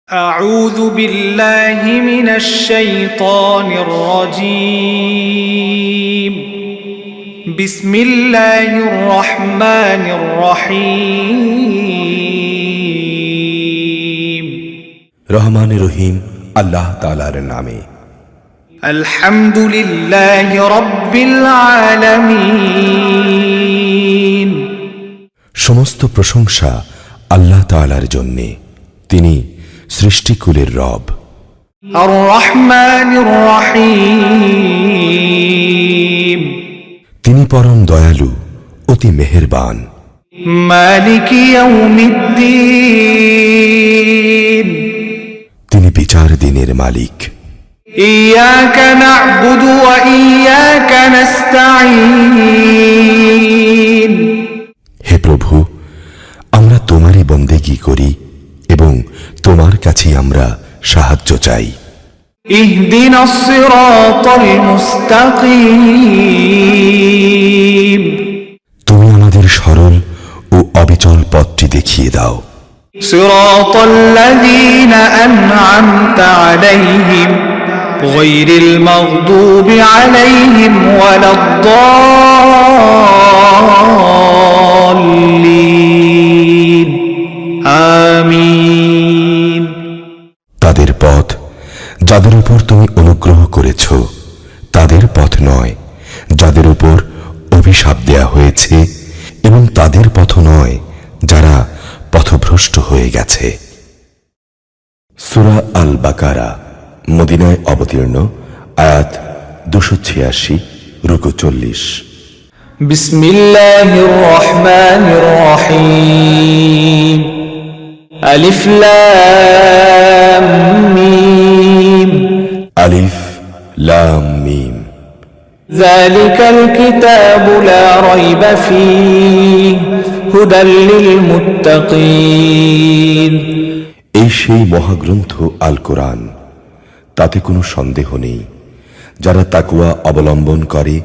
أعوذ بالله من الشيطان الرجيم بسم الله الرحمن الرحيم রহমান রহিম আল্লাহ তাআলার নামে। الحمد لله رب العالمين সমস্ত প্রশংসা আল্লাহ তাআলার জন্যে, তিনি সৃষ্টিকুলের রব। الرحمن الرحيم তিনি পরম দয়ালু, অতি মেহেরবান। مالك يوم الدين তিনি বিচার দিনের মালিক। إياك نعبد وإياك نستعين হে প্রভু, আমরা তোমারই বন্দেগী করি এবং তোমার কাছেই আমরা সাহায্য চাই। اهدنا الصراط المستقيم তুমি আমাদের সরল ও অবিচল পথটি দেখিয়ে দাও। صراط الذين أنعمت عليهم غير المغضوب عليهم ولا الضالين آمين তাদের পথ যাদের উপর তুমি অনুগ্রহ করেছ, তাদের পথ নয় যাদের উপর অভিশাপ দেয়া হয়েছে, এবং তাদের পথ নয় যারা পথভ্রষ্ট হয়ে গেছে। সূরা আল বাকারা মদিনায় অবতীর্ণ, আয়াত 286, রুকু 40। بسم الله الرحمن الرحيم ألف لام ميم আলিফ লাম মিম। ذلك الكتاب لا ريب فيه هدى للمتقين এই সেই মহাগ্রন্থ আল কোরআন, তাতে কোনো সন্দেহ নেই। যারা তাকওয়া অবলম্বন করে,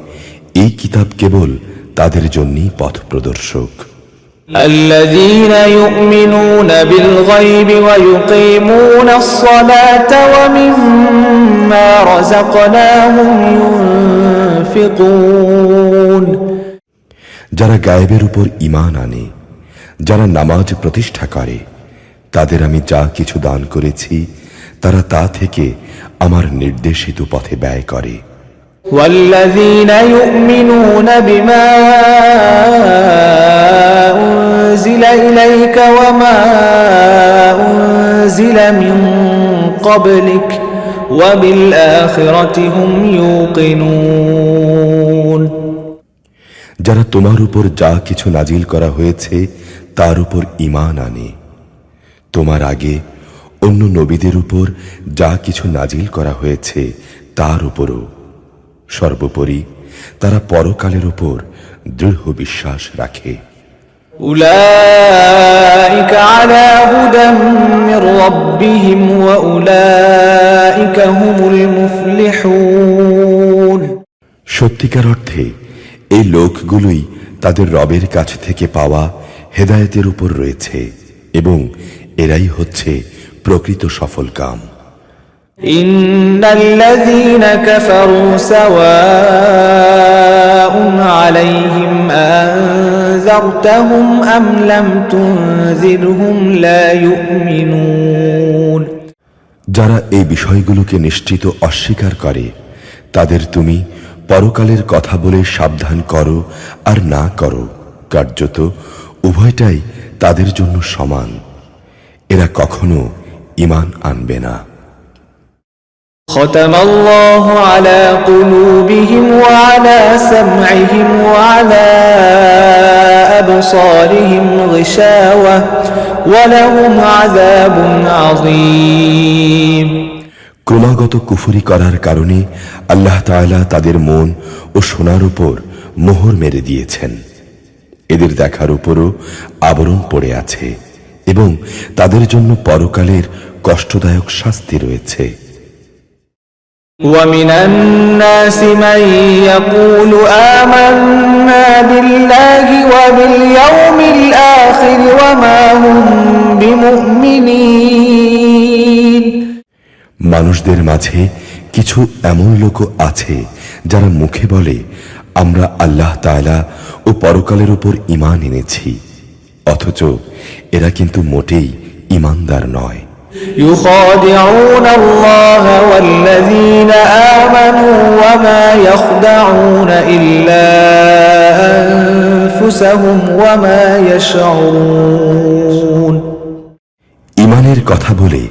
এই কিতাব কেবল তাদের জন্যই পথ প্রদর্শক। الذين يؤمنون بالغيب ويقيمون الصلاة ومما رزقناهم ينفقون যারা গায়েবের উপর ঈমান আনে, যারা নামাজ প্রতিষ্ঠা করে, তাদের আমি যা কিছু দান করেছি তারা তা থেকে আমার নির্দেশিত পথে ব্যয় করে। والذين يؤمنون بما أنزل إليك وما أنزل من قبلك وبالآخرة هم يوقنون যারা তোমার উপর যা কিছু নাজিল করা হয়েছে তার উপর ঈমান আনে, তোমার আগে অন্য নবীদের উপর যা কিছু নাজিল করা হয়েছে তার উপরও, সর্বোপরি তারা পরকালের উপর দৃঢ় বিশ্বাস রাখে। أولئك على هدى من ربهم وأولئك هم المفلحون সত্যিকার অর্থে এই লোকগুলোই তাদের রবের কাছ থেকে পাওয়া হেদায়েতের উপর রয়েছে, এবং এরাই হচ্ছে প্রকৃত সফলকাম। إن الذين كفروا سواء عليهم أنذرتهم أم لم تنذرهم لا يؤمنون যারা এই বিষয়গুলোকে নিশ্চিত অস্বীকার করে, তাদের তুমি পরকালের কথা বলে সাবধান করো আর না করো, কার্যত উভয়টাই তাদের জন্য সমান, এরা কখনো ঈমান আনবে না। ختم الله على قلوبهم وعلى سمعهم وعلى أبصارهم غشاوة ولهم عذاب عظيم ক্রমাগত কুফরি করার কারণে আল্লাহ তাআলা তাদের মন ও শোনার উপর মোহর মেরে দিয়েছেন, এদের দেখার উপরও আবরণ পড়ে আছে, এবং তাদের জন্য পরকালের কষ্টদায়ক শাস্তি রয়েছে। ومن الناس من يقول آمنا بالله وباليوم الآخر وما هم بمؤمنين মানুষদের মাঝে কিছু এমন লোকও আছে যারা মুখে বলে আমরা আল্লাহ তাআলা ও পরকালের উপর ঈমান এনেছি, অথচ এরা কিন্তু মোটেই ঈমানদার নয়। يخادعون الله والذين آمنوا وما يخدعون إلا أنفسهم وما يشعرون। ঈমানের কথা বলে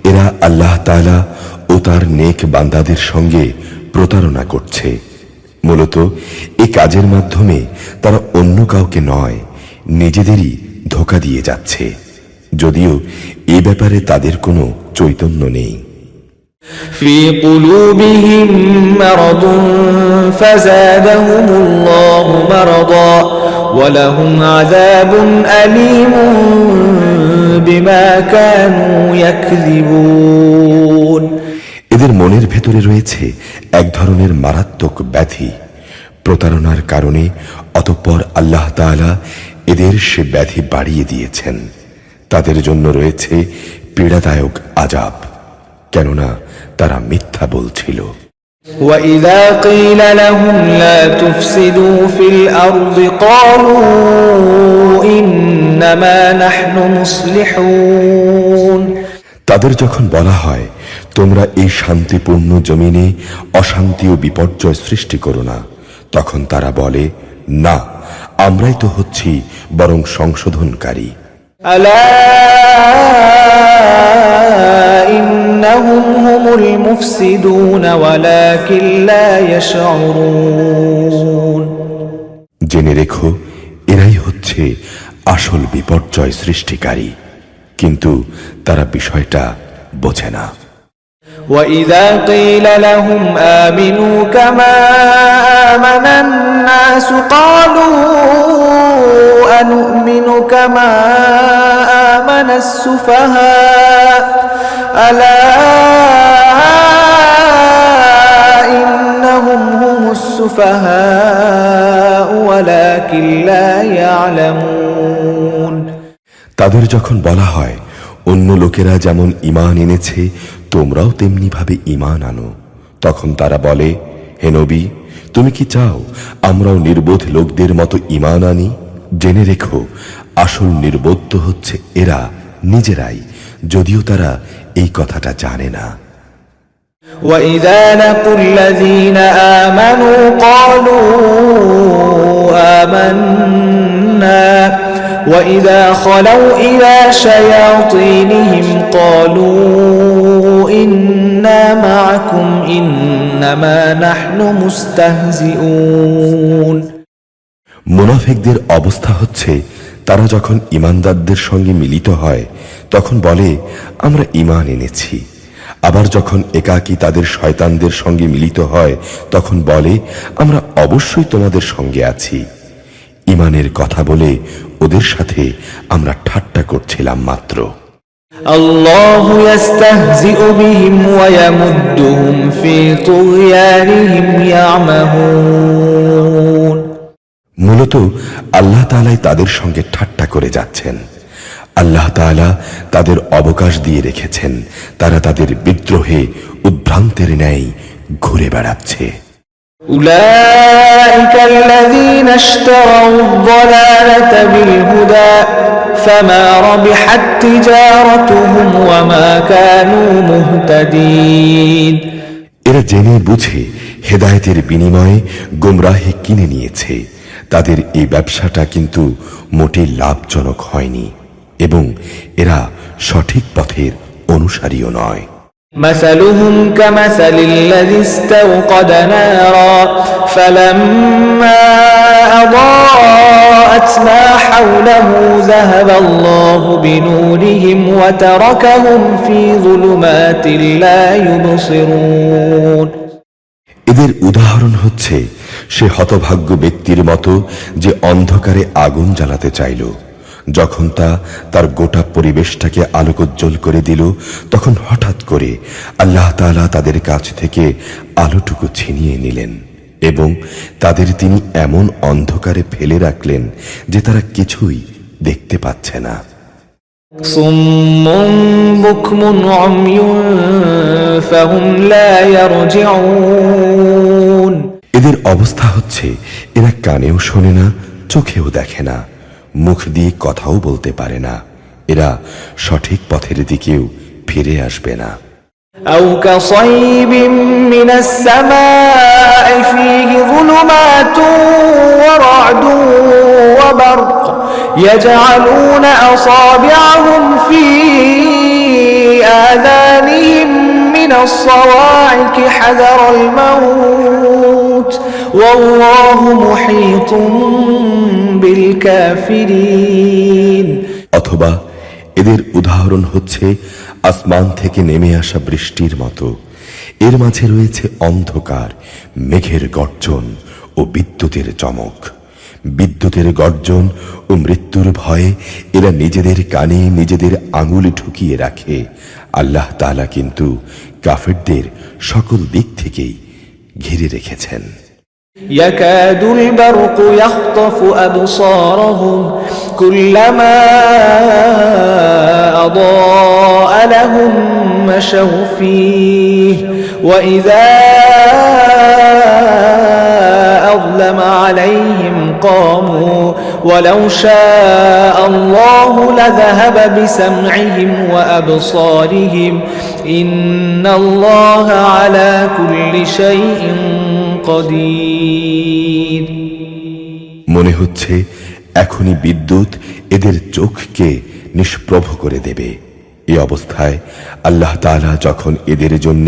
এরা আল্লাহ তাআলা ও তার নেক বান্দাদের সঙ্গে প্রতারণা করছে। মূলত এই কাজের মাধ্যমে তারা অন্য কাউকে নয়, নিজেদেরই ধোঁকা দিয়ে যাচ্ছে, যদিও এই ব্যাপারে তাদের কোনো চৈতন্য নেই। في قلوبهم مرض فزادهم الله مرضا ولهم عذاب أليم بما كانوا يكذبون। এদের মনের ভেতরে রয়েছে এক ধরনের মারাত্মক ব্যাধি, প্রতারণার কারণে অতঃপর আল্লাহ তাআলা এদের সে ব্যাধি বাড়িয়ে দিয়েছেন। তাদের জন্য রয়েছে পীড়াদায়ক আযাব, কেননা তারা মিথ্যা বলছিল। وَإِذَا قِيلَ لَهُمْ لَا تُفْسِدُوا فِي الْأَرْضِ قَالُوا إِنَّمَا نَحْنُ مُصْلِحُونَ। তাদের যখন বলা হয় তোমরা এই শান্তিপূর্ণ জমিনে অশান্তি ও বিপর্যয় সৃষ্টি করো না, তখন তারা বলে না, আমরাই তো হচ্ছি বরং সংশোধনকারী। ألا إنهم هم المفسدون ولكن لا يشعرون। জেনে রেখো এরাই হচ্ছে আসল বিপর্যয় সৃষ্টিকারী, কিন্তু তারা বিষয়টা বোঝে না। وإذا قيل لهم آمنوا كما آمن الناس قالوا أنؤمن كما آمن السفهاء ألا إنهم هم السفهاء ولكن لا يعلمون। তাদের যখন বলা হয় অন্য লোকেরা যেমন ঈমান এনেছে তোমরাও তেমনি ভাবে ঈমান আনো, তখন তারা বলে হে নবী, তুমি কি চাও আমরাও নির্বোধ লোকদের মতো ঈমান আনি? জেনে রেখো আসল নির্বোধ হচ্ছে এরা নিজেরাই, যদিও তারা এই কথাটা জানে না। وَإِذَا لَقُوا الَّذِينَ آمَنُوا قَالُوا آمَنَّا وَإِذَا خَلَوْا إِلَى شَيَاطِينِهِمْ قَالُوا إِنَّا مَعَكُمْ إِنَّمَا نَحْنُ مُسْتَهْزِئُونَ। মুনাফিকদের অবস্থা হচ্ছে তারা যখন ঈমানদারদের সঙ্গে মিলিত হয় তখন বলে আমরা ঈমান এনেছি, আবার যখন একাকী তাদের শয়তানদের সঙ্গে মিলিত হয় তখন বলে আমরা অবশ্যই তোমাদের সঙ্গে আছি। ঈমানের কথা বলে ওদের সাথে আমরা ঠাট্টা করছিলাম মাত্র। আল্লাহু ইস্তাহজিউ বিহিম ওয়া ইয়ামুদ্দুহুম ফি তুগয়ানিহিম ইয়ামাহুন। মূলত আল্লাহ তাআলাই তাদের সঙ্গে ঠাট্টা করে যাচ্ছেন। আল্লাহ তাআলা তাদের অবকাশ দিয়ে রেখেছেন, তারা তাদের বিদ্রোহে উদ্ভ্রান্তের ন্যায় ঘুরে বেড়াচ্ছে। উলাইকা আল্লাযীনা ইশতারাউ আদ-দালালাতা বিল-হুদা ফামা রাবিহাত তিজারাতুহুম ওয়া মা কানু মুহতাদিন। এরা জেনে বুঝে হেদায়েতের বিনিময়ে গোমরাহি কিনে নিয়েছে, তাদের এই ব্যবসাটা কিন্তু মোটেই লাভজনক হয়নি এবং এরা সঠিক পথের অনুসারীও নয়। مثلهم كمثل الذي استوقد نارا فلما أضاءت ما حوله ذهب الله بنورهم وتركهم في ظلمات لا يبصرون। এদের উদাহরণ হচ্ছে সে হতভাগ্য ব্যক্তির মতো যে অন্ধকারে আগুন জ্বালাতে চাইল, যখন তা তার গোটা পরিবেশটাকে আলোকোজ্জ্বল করে দিল তখন হঠাৎ করে আল্লাহ তাআলা তাদের কাছ থেকে আলোটুকু ছিনিয়ে নিলেন এবং তাদের তিনি এমন অন্ধকারে ফেলে রাখলেন যে তারা কিছুই দেখতে পাচ্ছে না। صم بكم عمي فهم لا يرجعون এদের অবস্থা হচ্ছে এরা কানেও শোনে না, চোখেও দেখে না, মুখ দিয়ে কথাও বলতে পারে না, এরা সঠিক পথের দিকেও ফিরে আসবে না। أو كصيب من السماء فيه ظلمات ورعد وبرق يجعلون أصابعهم في آذانهم من الصواعق حذر الموت والله محيط بالكافرين অথবা এদের উদাহরণ হচ্ছে আসমান থেকে নেমে আসা বৃষ্টির মতো, এর মাঝে রয়েছে অন্ধকার, মেঘের গর্জন ও বিদ্যুতের চমক। বিদ্যুতের গর্জন ও মৃত্যুর ভয়ে এরা নিজেদের কানে নিজেদের আঙুল ঢুকিয়ে রাখে। আল্লাহ তাআলা কিন্তু কাফেরদের সকল দিক থেকেই ঘিরে রেখেছেন। يكاد البرق يخطف أبصارهم كلما أضاء لهم مشوا فيه وإذا أظلم عليهم قاموا ولو شاء الله لذهب بسمعهم وأبصارهم إن الله على كل شيء قدير মনে হচ্ছে এখনই বিদ্যুৎ এদের চোখকে নিষ্প্রভ করে দেবে। এই অবস্থায় আল্লাহ তাআলা যখন এদের জন্য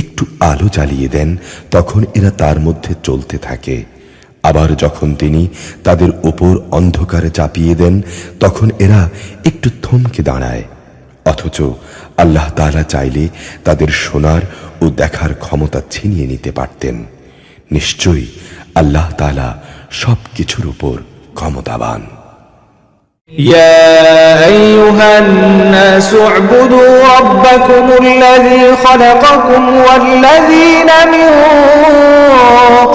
একটু আলো জ্বালিয়ে দেন তখন এরা তার মধ্যে চলতে থাকে, আবার যখন তিনি তাদের উপর অন্ধকারে চাপিয়ে দেন তখন এরা একটু থমকে দাঁড়ায়। অথচ আল্লাহ তাআলা চাইলে তাদের শোনার ও দেখার ক্ষমতা ছিনিয়ে নিতে পারতেন। নিশ্চয়ই আল্লাহ তাআলা সবকিছুর উপর ক্ষমতাবান। يا أيها الناس اعبدوا ربكم الذي خلقكم والذين من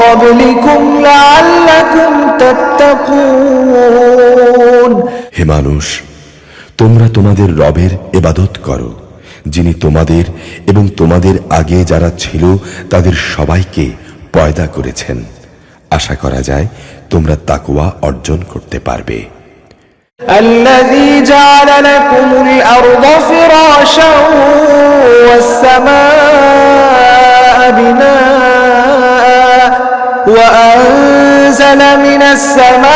قبلكم لعلكم تتقون হে মানুষ, তোমরা তোমাদের রবের ইবাদত করো, যিনি তোমাদের এবং তোমাদের আগে যারা ছিল তাদের সবাইকে পয়দা করেছেন। আশা করা যায় তোমরা তাকওয়া অর্জন করতে পারবে। الذي جعل لكم الأرض فراشا والسماء بناء وأنزل من السماء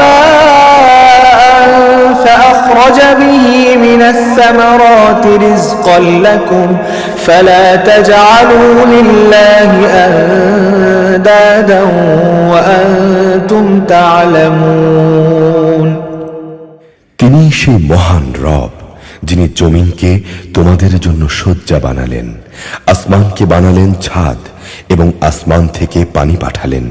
ماء فأخرج به من الثمرات رزقا لكم فلا تجعلوا لله أندادا وأنتم تعلمون তিনি সেই মহান রব যিনি জমিনকে তোমাদের জন্য শয্যা বানালেন, আসমানকে বানালেন ছাদ এবং আসমান থেকে পানি পাঠালেন।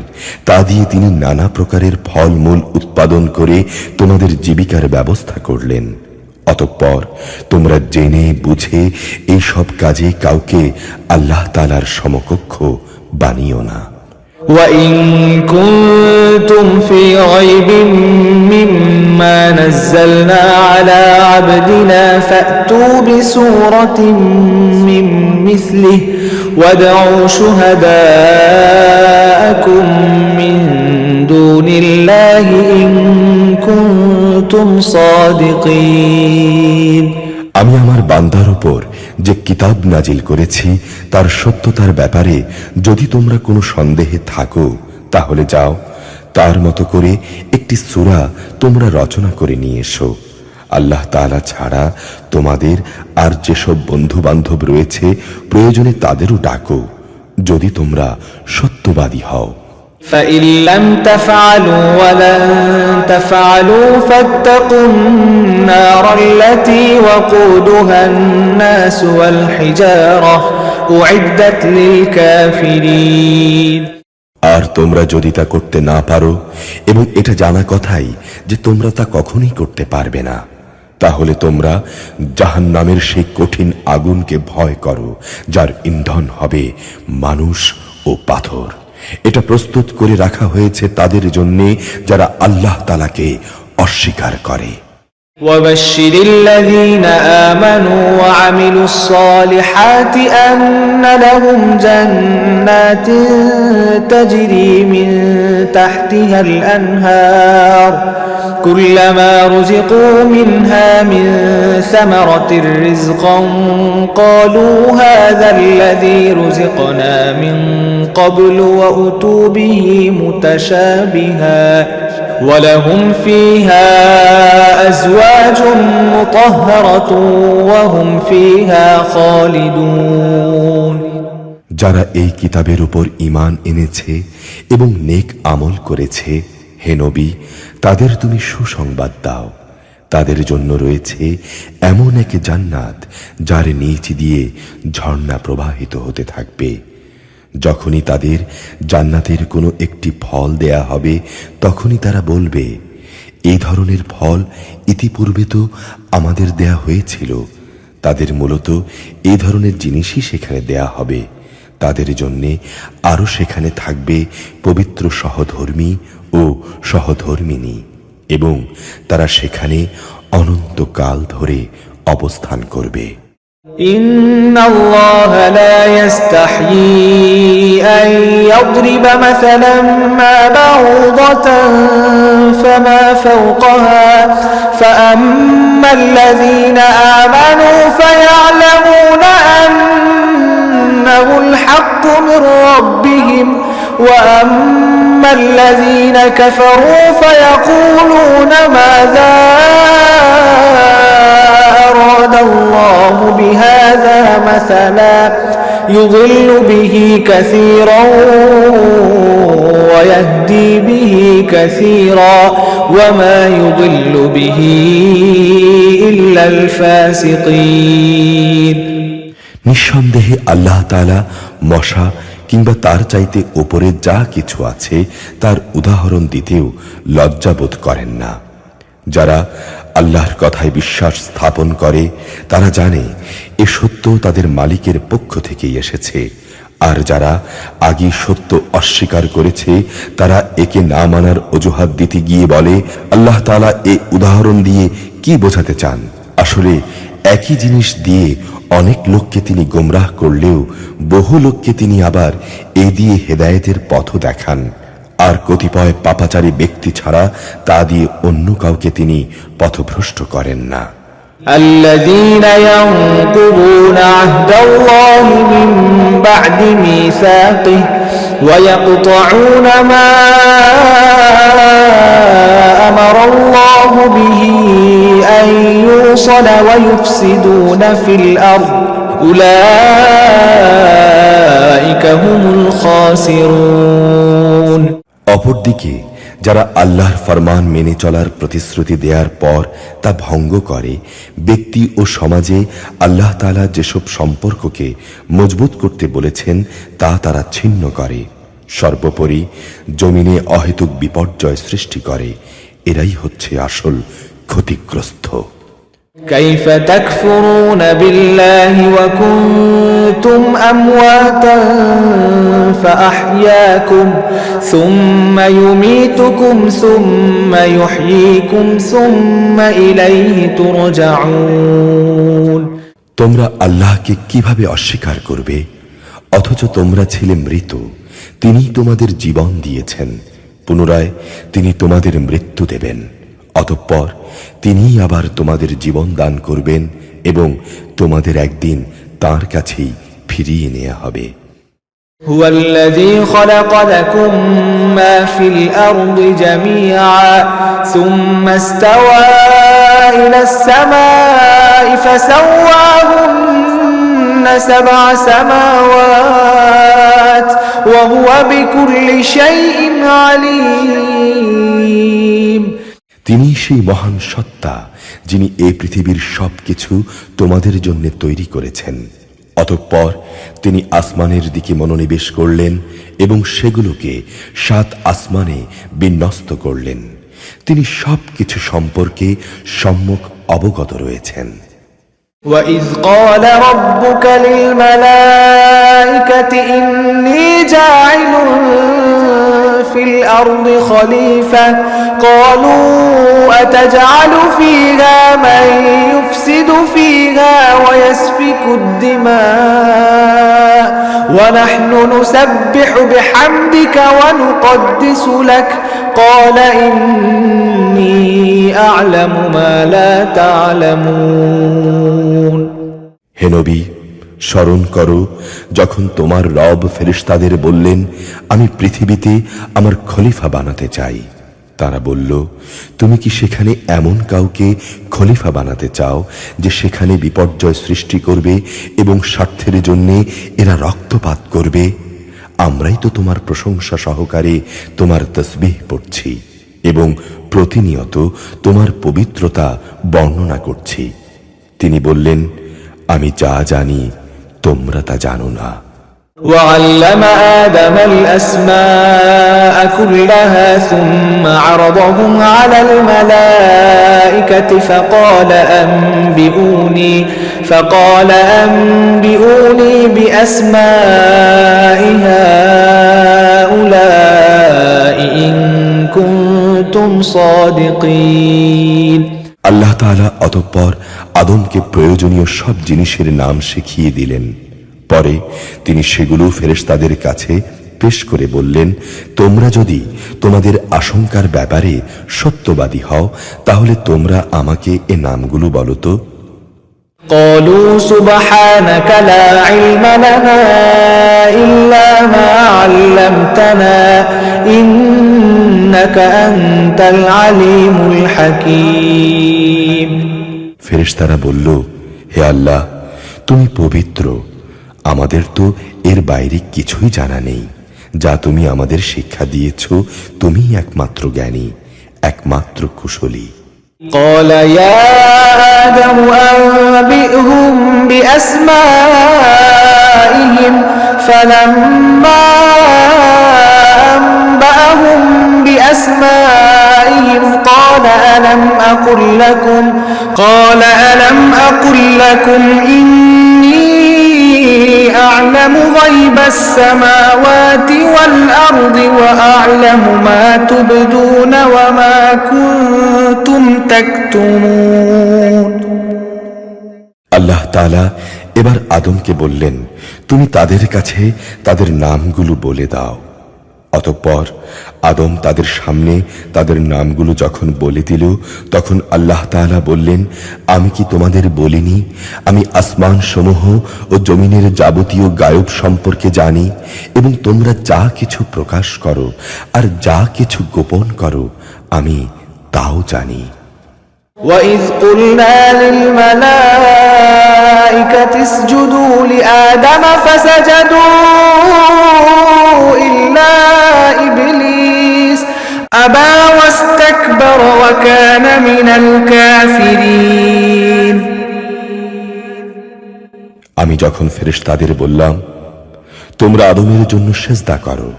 তা দিয়ে তিনি নানা প্রকারের ফলমূল উৎপাদন করে তোমাদের জীবিকার ব্যবস্থা করলেন। অতঃপর তোমরা জেনে বুঝে এই সব কাজে কাউকে আল্লাহ তাআলার সমকক্ষ বানিও না। وَإِن كُنتُمْ فِي رَيْبٍ مِّمَّا نَزَّلْنَا عَلَى عَبْدِنَا فَأْتُوا بِسُورَةٍ مِّن مِّثْلِهِ وَادْعُوا شُهَدَاءَكُم مِّن دُونِ اللَّهِ إِن كُنتُمْ صَادِقِينَ আমি আমার বান্দার উপর যে কিতাব নাজিল করেছি তার সত্যতার ব্যাপারে যদি তোমরা কোনো সন্দেহে থাকো তাহলে যাও, তার মতো করে একটি সূরা তোমরা রচনা করে নিয়ে এসো। আল্লাহ তাআলা ছাড়া তোমাদের আর যেসব বন্ধু বান্ধব রয়েছে প্রয়োজনে তাদেরও ডাকো, যদি তোমরা সত্যবাদী হও। فإن لم تفعلوا ولن تفعلوا فاتقوا النار التي وقودها الناس والحجارة أعدت للكافرين আর তোমরা যদি তা করতে না পারো এবং এটা জানা কথাই যে তোমরা তা কখনোই করতে পারবে না, তাহলে তোমরা জাহান্নামের সেই কঠিন আগুনকে ভয় করো যার ইন্ধন হবে মানুষ ও পাথর। এটা প্রস্তুত করে রাখা হয়েছে তাদের জন্য যারা আল্লাহ তাআলাকে অস্বীকার করে। وبشر الذين آمنوا وعملوا الصالحات أن لهم جنات تجري من تحتها الأنهار كلما رزقوا منها من ثمرة رزقا قالوا هذا الذي رزقنا من قبل وأتوا به متشابها ولهم فيها أزواج مطهرة وهم فيها خالدون যারা এই কিতাবের উপর ঈমান এনেছে এবং নেক আমল করেছে, হে নবী, তাদের তুমি সুসংবাদ দাও। তাদের জন্য রয়েছে এমন এক জান্নাত যার নিচ দিয়ে ঝর্ণা প্রবাহিত হতে থাকবে। যখনই তাদের জান্নাতের কোনো একটি ফল দেয়া হবে, তখনই তারা বলবে, এই ধরনের ফল ইতিপূর্বে তো আমাদের দেয়া হয়েছিল। তাদের মূলত এই ধরনের জিনিসই সেখানে দেয়া হবে। তাদের জন্যে আরও সেখানে থাকবে পবিত্র সহধর্মী ও সহধর্মিনী, এবং তারা সেখানে অনন্তকাল ধরে অবস্থান করবে। إن الله لا يستحيي أن يضرب مثلا ما بعوضة فما فوقها فأما الذين آمنوا فيعلمون أنه الحق من ربهم وأما الذين كفروا فيقولون ماذا أراد الله بهذا مثلا يضل به كثيرا ويهدي به كثيرا وما يضل به إلا الفاسقين নিঃসন্দেহে আল্লাহ তাআলা মশা কিংবা তার চাইতে উপরে যা কিছু আছে তার উদাহরণ দিতেও লজ্জাবোধ করেন না। যারা আল্লাহর কথায় বিশ্বাস স্থাপন করে তারা জানে এ সত্য তাদের মালিকের পক্ষ থেকেই এসেছে, আর যারা আগে সত্য অস্বীকার করেছে তারা একে না মানার অজুহাত দিতে গিয়ে বলে, আল্লাহ তাআলা এ উদাহরণ দিয়ে কি বোঝাতে চান? আসলে একই জিনিস দিয়ে অনেক লোককে তিনি গোমরাহ করলেও বহু লোককে তিনি আবার এ দিয়ে হেদায়েতের পথ দেখান, আর কতিপয় পাপাচারী ব্যক্তি ছাড়া তা দিয়ে অন্য কাউকে তিনি পথভ্রষ্ট করেন না। الذين ينقضون عهد الله من بعد ميثاقه ويقطعون ما أمر الله به أن يوصل ويفسدون في الأرض أولئك هم الخاسرون অপরদিকে যারা আল্লাহর ফরমান মেনে চলার প্রতিশ্রুতি দেওয়ার পর তা ভঙ্গ করে, ব্যক্তি ও সমাজে আল্লাহ তাআলা যেসব সম্পর্ককে মজবুত করতে বলেছেন তা তারা ছিন্ন করে, সর্বোপরি জমিনে অহেতুক বিপর্যয় সৃষ্টি করে, এরাই হচ্ছে আসল ক্ষতিগ্রস্ত। كيف تكفرون بالله وكنتم أمواتا فأحياكم ثم يميتكم ثم يحييكم ثم إليه ترجعون তোমরা আল্লাহকে কিভাবে অস্বীকার করবে অথচ তোমরা ছিলে মৃত? তিনি তোমাদের জীবন দিয়েছেন, পুনরায় তিনি তোমাদের মৃত্যু দেবেন, অতঃপর তিনি আবার তোমাদের জীবন দান করবেন এবং তোমাদের একদিন তার কাছেই ফিরিয়ে নেওয়া হবে। هو الذي خلق لكم ما في الأرض جميعا ثم استوى إلى السماء فسواهن سبع سماوات وهو بكل شيء عليم তিনি সেই মহান সত্তা যিনি এই পৃথিবীর সবকিছু তোমাদের জন্য তৈরি করেছেন, অতঃপর তিনি আসমানের দিকে মনোনিবেশ করলেন এবং সেগুলোকে 7 আসমানে বিন্যস্ত করলেন। তিনি সবকিছু সম্পর্কে সম্যক অবগত রয়েছেন। وَإِذْ قَالَ رَبُّكَ لِلْمَلَائِكَةِ إِنِّي جَاعِلٌ فِي الْأَرْضِ خَلِيفَةً قَالُوا أتجعل فيها من يفسد فيها ويسفك الدماء ونحن نسبح بحمدك ونقدس لك قال إني أعلم ما لا تعلمون হে নবী, স্মরণ করো যখন তোমার রব ফেরেশতাদের বললেন, আমি পৃথিবীতে আমার খলিফা বানাতে চাই। তারা বলল, তুমি কি সেখানে এমন কাউকে খলিফা বানাতে চাও যে সেখানে বিপর্যয় সৃষ্টি করবে এবং স্বার্থের জন্য এরা রক্তপাত করবে? আমরাই তো তোমার প্রশংসা সহকারে তোমার তসবিহ পড়ছি এবং প্রতিনিয়ত তোমার পবিত্রতা বর্ণনা করছি। তিনি বললেন, আমি যা জানি তোমরা তা জানো না। وعلم آدم الأسماء كلها ثم عرضهم على الملائكة فقال أنبئوني بأسماء هؤلاء إن كنتم صادقين আল্লাহ তাআলা অতঃপর আদমকে প্রয়োজনীয় সব জিনিসের নাম শিখিয়ে দিলেন। পরে তিনি সেগুলো ফেরেশতাদের কাছে পেশ করে বললেন, তোমরা যদি তোমাদের আশঙ্কার ব্যাপারে সত্যবাদী হও তাহলে তোমরা আমাকে এ নামগুলো বলো তো। قالوا سبحانك لا علم لنا إلا ما علمتنا إنك أنت العليم الحكيم ফেরেশতারা বলল, হে আল্লাহ, তুমি পবিত্র, আমাদের তো এর বাইরে কিছুই জানা নেই। যা তুমি আমাদের শিক্ষা দিয়েছ, তুমিই একমাত্র জ্ঞানী, একমাত্র কুশলী। قال يا آدم أنبئهم بأسمائهم فلما أنبأهم بأسمائهم قال ألم أقل لكم إني أعلم غيب السماوات والأرض وأعلم ما تبدون وما كنتم تكتمون আল্লাহ তাআলা এবার আদমকে বললেন, তুমি তাদের কাছে তাদের নামগুলো বলে দাও। অতঃপর আদম তাদের সামনে তাদের নামগুলো যখন বলে দিল, তখন আল্লাহ তাআলা বললেন, আমি কি তোমাদের বলিনি আমি আসমান সমূহ ও জমিনের যাবতীয় গায়ব সম্পর্কে জানি এবং তোমরা যা কিছু প্রকাশ করো আর যা কিছু গোপন করো আমি তাও জানি। وَإِذْ قُلْنَا لِلْمَلَائِكَةِ اسْجُدُوا لِآدَمَ فَسَجَدُوا إِلَّا إِبْلِيسَ أَبَى وَاسْتَكْبَرَ وَكَانَ مِنَ الْكَافِرِينَ আমি যখন ফেরেশতাদের বললাম, তোমরা আদমের জন্য সেজদা করো,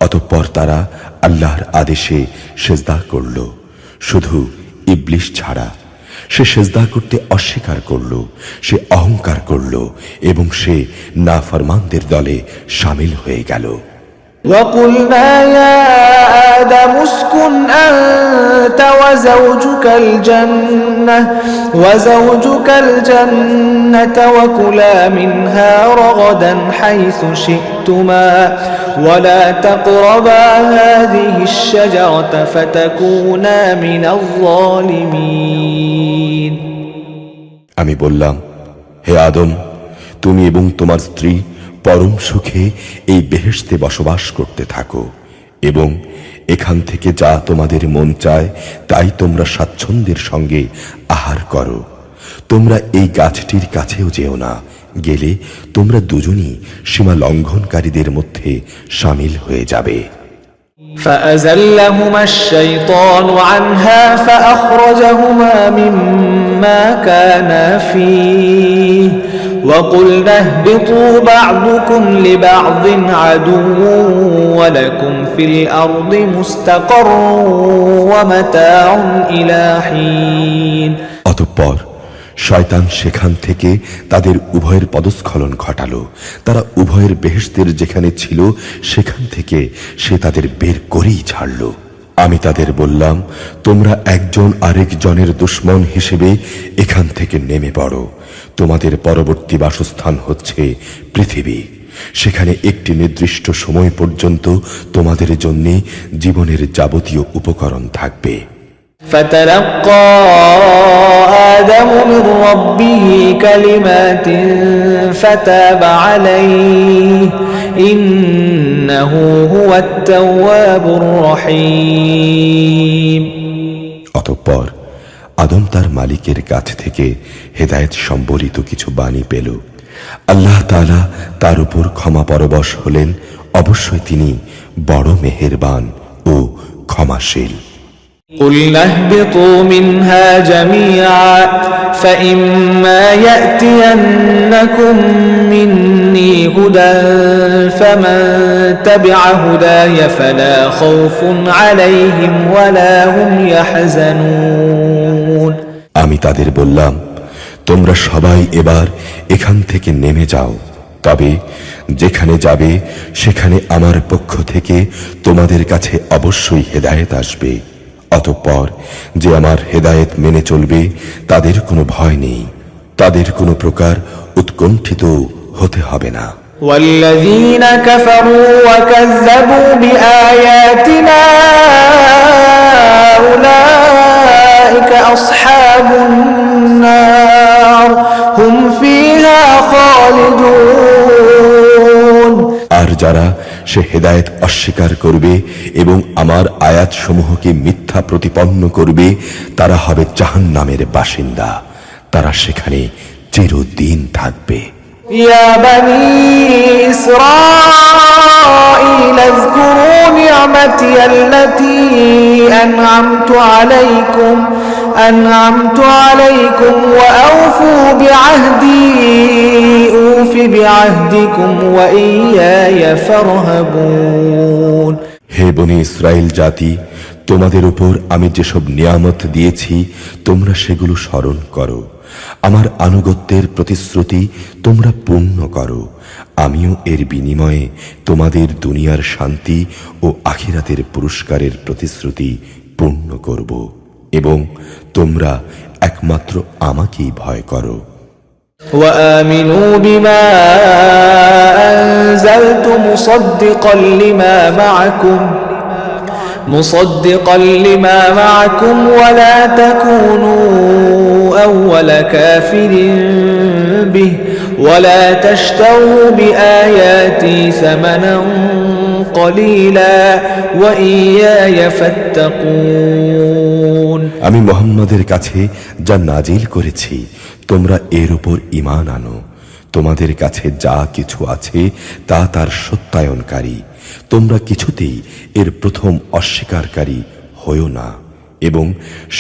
অতঃপর তারা আল্লাহর আদেশে সেজদা করল, শুধু ইবলিস ছাড়া। সে সেজদা করতে অস্বীকার করল, সে অহংকার করল এবং সে নাফরমানদের দলে শামিল হয়ে গেল। وَقُلْنَا يَا آدَمُ اسْكُنْ أَنْتَ وَزَوْجُكَ الْجَنَّةَ وَكُلَا مِنْهَا رَغَدًا حَيْثُ شِئْتُمَا وَلَا تَقْرَبَا هَذِهِ الشَّجَرَةَ فَتَكُونَا مِنَ الظَّالِمِينَ আমি বললাম, হে আদম, তুমি এবং তোমার স্ত্রী পরম সুখে এই বেহেশতে বসবাস করতে থাকো এবং এখান থেকে যা তোমাদের মন চায় তাই তোমরা স্বাচ্ছন্দ্যের সঙ্গে আহার করো। তোমরা এই গাছটির কাছেও যেও না, গেলে তোমরা দুজনই সীমা লঙ্ঘনকারীদের মধ্যে শামিল হয়ে যাবে। فأزلهما الشيطان عنها فأخرجهما مما كانا فيه وقلنا اهبطوا بعضكم لبعض عدو ولكم في الأرض مستقر ومتاع إلى حين অতঃপর শয়তান সেখান থেকে তাদের উভয়ের পদস্খলন ঘটালো। তারা উভয়ের বেহেশতের যেখানে ছিল সেখান থেকে সে তাদের বের করেই ছাড়ল। আমি তাদের বললাম, তোমরা একজন আরেকজনের দুশমন হিসেবে এখান থেকে নেমে পড়ো। তোমাদের পরবর্তী বাসস্থান হচ্ছে পৃথিবী। সেখানে একটি নির্দিষ্ট সময় পর্যন্ত তোমাদের জন্য জীবনের যাবতীয় উপকরণ থাকবে। فتلقى آدم من ربه كلمات فتاب عليه إنه هو التواب الرحيم। অতঃপর আদম তার মালিকের কাছ থেকে হেদায়েত সম্বলিত কিছু বাণী পেল। আল্লাহ তাআলা তার উপর ক্ষমা পরবশ হলেন। অবশ্যই তিনি বড় মেহেরবান ও ক্ষমাশীল। قُلْنَا اهْبِطُوا مِنْهَا جَمِيعًا فَإِمَّا يَأْتِيَنَّكُم مِّنِّي هُدًى فَمَن تَبِعَ هُدَايَ فَلَا خَوْفٌ عَلَيْهِمْ وَلَا هُمْ يَحْزَنُونَ। আমি তাদের বললাম, তোমরা সবাই এবার এখান থেকে নেমে যাও। তবে যেখানে যাবে সেখানে আমার পক্ষ থেকে তোমাদের কাছে অবশ্যই হেদায়েত আসবে। অতঃপর যে আমার হেদায়েত মেনে চলবে তাদের কোনো ভয় নেই, তাদের কোনো প্রকার উৎকণ্ঠিত হতে হবে না। والذين كفروا وكذبوا بآياتنا أولئك أصحاب النار هم فيها خالدون। আর যারা সে হেদায়েত অস্বীকার করবে এবং আমার আয়াতসমূহকে মিথ্যা প্রতিপন্ন করবে তারা হবে জাহান্নামের বাসিন্দা, তারা সেখানে চিরদিন থাকবে। يا بني إسرائيل اذكروا نعمتي التي أنعمت عليكم وأوفوا بعهدي أوف بعهدكم وإياي فارهبون। হে বনি ইসরাইল জাতি, তোমাদের উপর আমি যেসব নিয়ামত দিয়েছি তোমরা সেগুলো স্মরণ করো। আমার আনুগত্যের প্রতিশ্রুতি তোমরা পূর্ণ করো। আমিও এর বিনিময়ে তোমাদের দুনিয়ার শান্তি ও আখিরাতের পুরস্কারের প্রতিশ্রুতি পূর্ণ করব এবং তোমরা একমাত্র আমাকেই ভয় করো। وآمنوا بما أنزلت مصدقا لما معكم ولا تكونوا أول كافر به ولا تشتروا بآياتي ثمنا قليلا وإياي فاتقون। আমি মুহাম্মাদের কাছে যা নাজিল করেছি তোমরা এর উপর ঈমান আনো। তোমাদের কাছে যা কিছু আছে তা তার সত্যায়নকারী। তোমরা কিছুতেই এর প্রথম অস্বীকারী হয়ো না এবং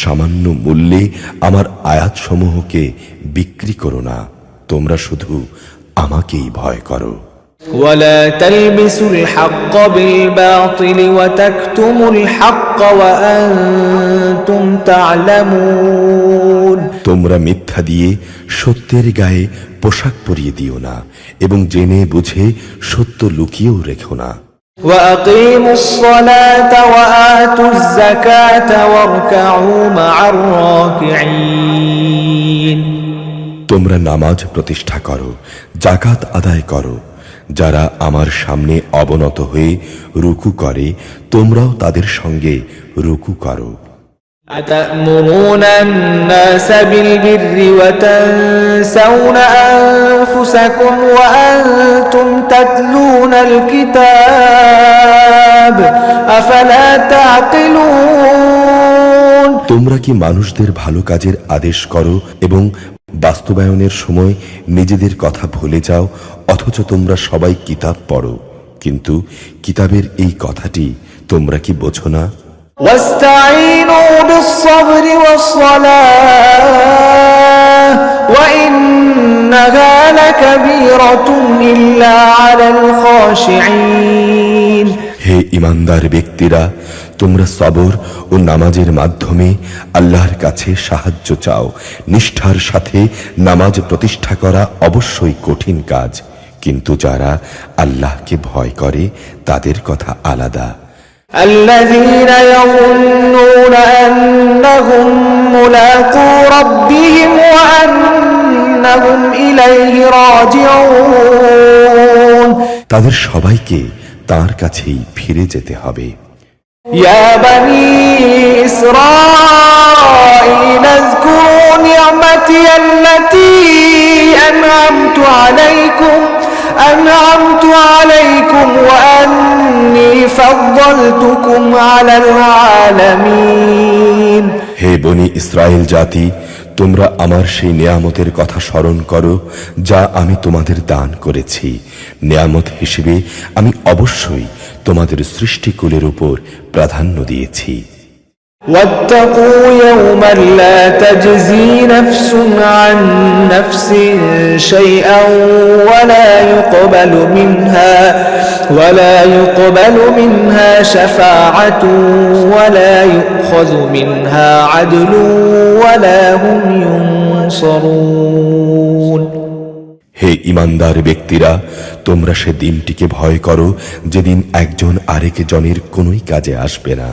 সামান্য মূল্যে আমার আয়াতসমূহকে বিক্রি করো না। তোমরা শুধু আমাকেই ভয় করো। ولا تلبسوا الحق بالباطل وتكتموا الحق وأنتم تعلمون। তোমরা মিথ্যা দিয়ে সত্যের গায়ে পোশাক পরিয়ে দিও না এবং জেনে বুঝে সত্য লুকিয়েও রেখো না। وأقيموا الصلاة وآتوا الزكاة واركعوا مع الراكعين। তোমরা নামাজ প্রতিষ্ঠা করো, যাকাত আদায় করো। যারা আমার সামনে অবনত হয়ে রুকু করে তোমরাও তাদের সঙ্গে রুকু করো। أتأمرون الناس بالبر وتنسون أنفسكم وأنتم تتلون الكتاب أفلا تعقلون। তোমরা কি মানুষদের ভালো কাজের আদেশ করো এবং বাস্তবায়নের সময় নিজেদের কথা ভুলে যাও, অথচ তোমরা সবাই কিতাব পড়ো, কিন্তু কিতাবের এই কথাটি তোমরা কি বোঝো না? واستعينوا بالصبر والصلاة وإنها لكبيرة إلا على الخاشعين। হে ঈমানদার ব্যক্তিরা, তোমরা সবর ও নামাজের মাধ্যমে আল্লাহর কাছে সাহায্য চাও। নিষ্ঠার সাথে নামাজ প্রতিষ্ঠা করা অবশ্যই কঠিন কাজ, কিন্তু যারা আল্লাহকে ভয় করে তাদের কথা আলাদা। الذين يظنون أنهم ملاقو ربهم وأنهم إليه راجعون তাদের সবাইকে তার কাছেই ফিরে যেতে হবে। يا بني إسرائيل اذكروا نعمتي التي أنعمت عليكم وأني فضلتكم على العالمين হে বনি ইসরায়েল জাতি, তোমরা আমার সেই নিয়ামতের কথা স্মরণ করো যা আমি তোমাদের দান করেছি। নিয়ামত হিসেবে আমি অবশ্যই তোমাদের সৃষ্টিকুলের উপর প্রাধান্য দিয়েছি। واتقوا يوما لا تجزي نفس عن نفس شيئا ولا يقبل منها شفاعة ولا يؤخذ منها عدل ولا هم ينصرون হে ঈমানদার ব্যক্তিরা, তোমরা সে দিনটিকে ভয় করো যেদিন একজন আরেকজনের কোনোই কাজে আসবে না।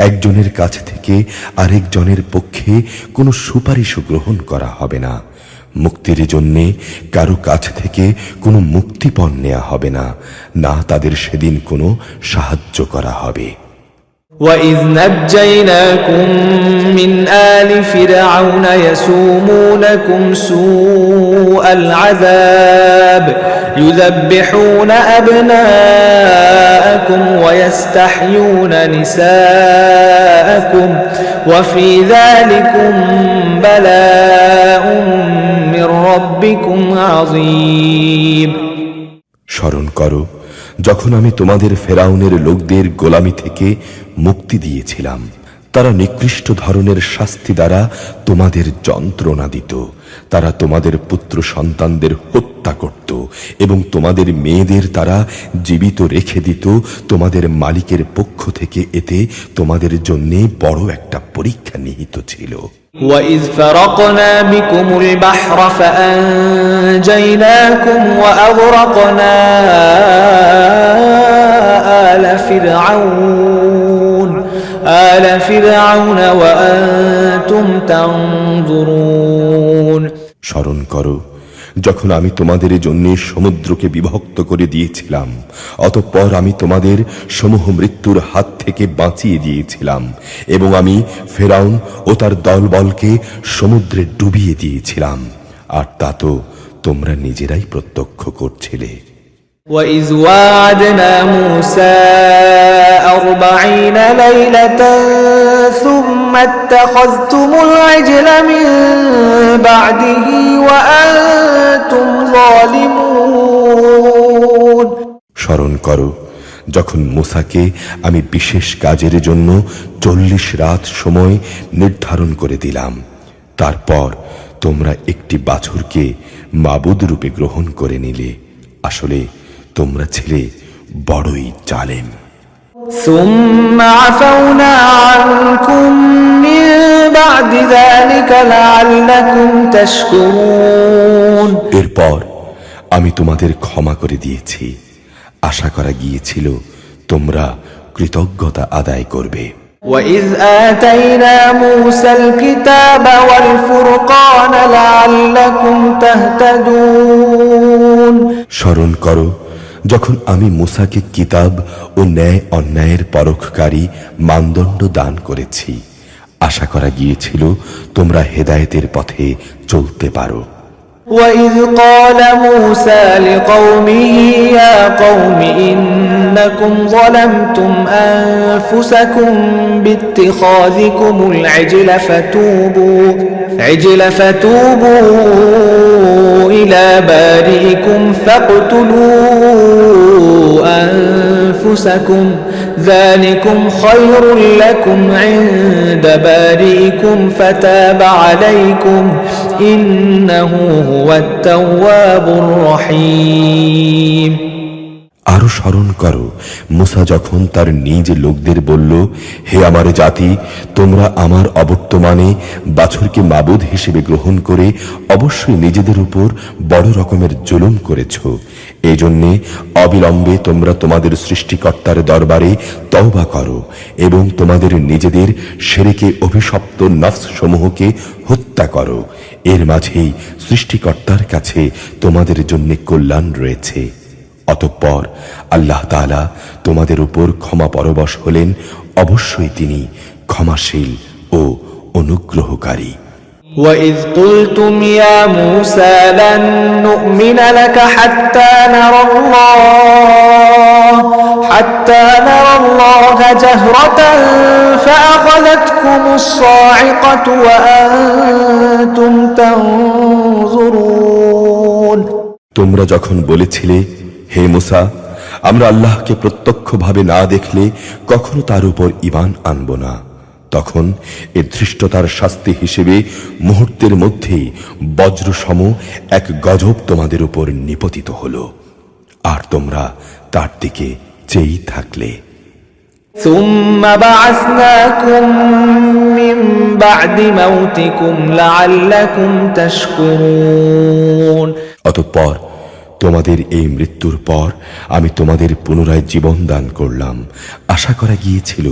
একজনের কাছ থেকে আরেকজনের পক্ষে কোনো সুপারিশও গ্রহণ করা হবে না। মুক্তির জন্যে কারো কাছ থেকে কোনো মুক্তিপণ নেওয়া হবে না, না তাদের সেদিন কোনো সাহায্য করা হবে। وَإِذْ نَجَّيْنَاكُمْ مِنْ آلِ فِرْعَوْنَ يَسُومُونَكُمْ سُوءَ الْعَذَابِ يُذَبِّحُونَ أَبْنَاءَكُمْ وَيَسْتَحْيُونَ نِسَاءَكُمْ وَفِي ذَلِكُمْ بَلَاءٌ مِّن رَّبِّكُمْ عَظِيمٌ স্মরণ করো যখন আমি তোমাদের ফেরাউনের লোকদের গোলামি থেকে মুক্তি দিয়েছিলাম। তারা নিকৃষ্ট ধরনের শাস্তি দ্বারা তোমাদের যন্ত্রণা দিত। তারা তোমাদের পুত্র সন্তানদের হত্যা করত এবং তোমাদের মেয়েদের তারা জীবিত রেখে দিত। তোমাদের মালিকের পক্ষ থেকে এতে তোমাদের জন্য বড় একটা পরীক্ষা নিহিত ছিল। وَإِذْ فَرَقْنَا بِكُمُ الْبَحْرَ فَأَنْجَيْنَاكُمْ وَأَغْرَقْنَا آلَ فِرْعَوْنَ وَأَنْتُمْ تَنْظُرُونَ স্মরণ করো যখন আমি তোমাদের জন্য সমুদ্রকে বিভক্ত করে দিয়েছিলাম, অতঃপর আমি তোমাদের সমূহ মৃত্যুর হাত থেকে বাঁচিয়ে দিয়েছিলাম এবং আমি ফেরাউন ও তার দলবলকে সমুদ্রে ডুবিয়ে দিয়েছিলাম, আর তা তো তোমরা নিজেরাই প্রত্যক্ষ করছিলে। وَإِذْ وَاعَدْنَا مُوسَى 40 لَيْلَةً ثُمَّ اتَّخَذْتُمُ الْعِجْلَ مِنْ بَعْدِهِ وَأَنْتُمْ ظَالِمُونَ স্মরণ করো যখন মূসাকে আমি বিশেষ কাজের জন্য 40 রাত সময় নির্ধারণ করে দিলাম, তারপর তোমরা একটি বাছুরকে মাবুদ রূপে গ্রহণ করে নিলে। আসলে তোমরা ছিলে বড়ই জালেম। ثُمَّ عَفَوْنَا عَنْكُمْ مِنْ بَعْدِ ذَلِكَ لَعَلَّكُمْ تَشْكُرُونَ এরপর আমি তোমাদের ক্ষমা করে দিয়েছি, আশা করা গিয়েছিল তোমরা কৃতজ্ঞতা আদায় করবে। وَإِذْ آتَيْنَا مُوسَى الْكِتَابَ وَالْفُرْقَانَ لَعَلَّكُمْ تَهْتَدُونَ স্মরণ করো যখন আমি মূসাকে কিতাব ও ন্যায় অন্যায়ের পরখকারী মানদণ্ড দান করেছি, আশা করা গিয়েছিল তোমরা হেদায়েতের পথে চলতে পারো। وَإِذْ قَالَ مُوسَى لِقَوْمِهِ يَا قَوْمِ إِنَّكُمْ ظَلَمْتُمْ أَنفُسَكُمْ بِاتِّخَاذِكُمُ الْعِجْلَ فَتُوبُوا إِلَى بَارِئِكُمْ فَاقْتُلُوا أَنفُسَكُمْ ذَلِكُمْ خَيْرٌ لَكُمْ عِندَ بَارِئِكُمْ فَتَابَ عَلَيْكُمْ إِنَّهُ هُوَ التَّوَّابُ الرَّحِيمُ আরো স্মরণ করো মুসা যখন তার নিজ লোকদের বলল, হে আমার জাতি, তোমরা আমার অবর্তমানে বাছুরকে মাবুদ হিসেবে গ্রহণ করে অবশ্যই নিজেদের উপর বড় রকমের জুলুম করেছ। এজন্যে অবিলম্বে তোমরা তোমাদের সৃষ্টিকর্তার দরবারে তওবা করো এবং তোমাদের নিজেদের শিরকে অভিশপ্ত নফস সমূহকে হত্যা করো। এর মাঝেই সৃষ্টিকর্তার কাছে তোমাদের জন্য কল্যাণ রয়েছে। অতঃপর আল্লাহ তাআলা তোমাদের উপর ক্ষমা পরবশ হলেন, অবশ্যই তিনি ক্ষমাশীল ও অনুগ্রহকারী। وَإِذْ قُلْتُمْ يَا مُوسَى لَن نُّؤْمِنَ لَكَ حَتَّى نَرَى اللَّهَ جَهْرَةً فَأَخَذَتْكُمُ الصَّاعِقَةُ وَأَنتُمْ تَنظُرُونَ। তোমরা যখন বলেছিলে, হে মুসা, আমরা আল্লাহকে প্রত্যক্ষভাবে না দেখলে কখনো তার উপর ঈমান আনব না, তখন এর ধৃষ্টতার শাস্তি হিসেবে মুহূর্তের মধ্যেই বজ্রসম এক গজব তোমাদের উপর নিপতিত হলো, আর তোমরা তার দিকে চেয়েই থাকলে। ثُمَّ بَعَثْنَاكُم مِّن بَعْدِ مَوْتِكُمْ لَعَلَّكُمْ تَشْكُرُونَ। অতঃপর তোমাদের এই মৃত্যুর পর আমি তোমাদের পুনরায় জীবন দান করলাম, আশা করা গিয়েছিল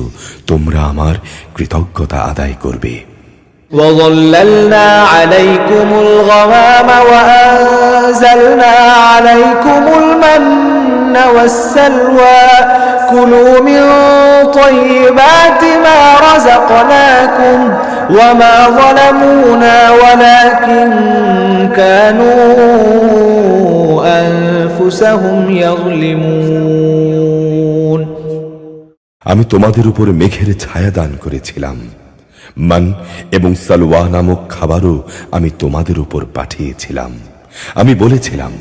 তোমরা আমার কৃতজ্ঞতা আদায় করবে। وَظَلَّلْنَا عَلَيْكُمُ الْغَمَامَ وَأَنزَلْنَا عَلَيْكُمُ الْمَنَّ وَالسَّلْوَىٰ كُلُوا مِن طَيِّبَاتِ مَا رَزَقْنَاكُمْ وَمَا ظَلَمُونَا وَلَٰكِن كَانُوا أَنفُسَهُمْ يَظْلِمُونَ। আমি তোমাদের উপর মেঘের ছায়া দান করেছিলাম, মান এবং সালওয়া নামক খাবারও আমি তোমাদের উপর পাঠিয়েছিলাম। আমি বলেছিলাম,